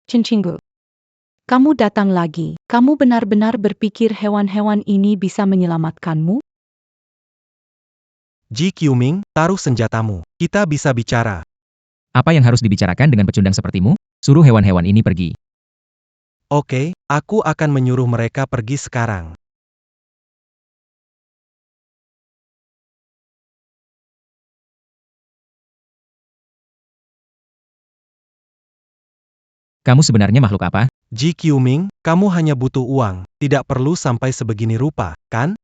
C: Cincinggu. Kamu datang lagi. Kamu benar-benar berpikir hewan-hewan ini bisa menyelamatkanmu?
A: Ji Qiuming, taruh senjatamu. Kita bisa bicara.
D: Apa yang harus dibicarakan dengan pecundang sepertimu? Suruh hewan-hewan ini pergi.
A: Oke, aku akan menyuruh mereka pergi sekarang.
D: Kamu sebenarnya makhluk apa?
A: Ji Qiuming, kamu hanya butuh uang. Tidak perlu sampai sebegini rupa, kan?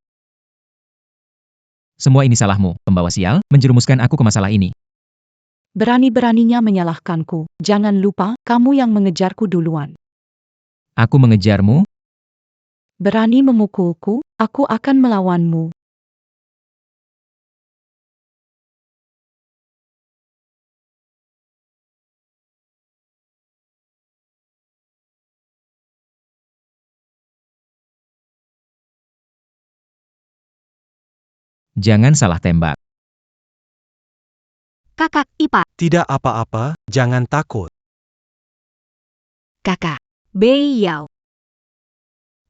D: Semua ini salahmu, pembawa sial, menjerumuskan aku ke masalah ini.
C: Berani-beraninya menyalahkanku. Jangan lupa, kamu yang mengejarku duluan.
D: Aku mengejarmu?
C: Berani memukulku, aku akan melawanmu.
D: Jangan salah tembak.
F: Kakak Ipa.
A: Tidak apa-apa, jangan takut.
I: Kakak.
F: Bei Yao.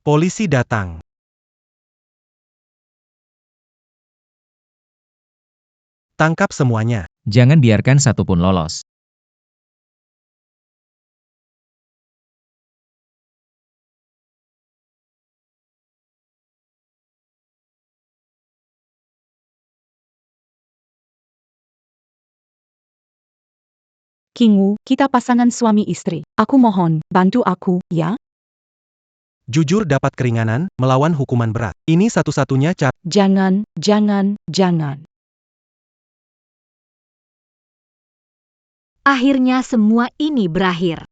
A: Polisi datang. Tangkap semuanya.
D: Jangan biarkan satu pun lolos.
C: Qingwu, kita pasangan suami istri. Aku mohon, bantu aku, ya?
A: Jujur dapat keringanan, melawan hukuman berat. Ini satu-satunya cara.
C: Jangan, jangan, jangan.
F: Akhirnya semua ini berakhir.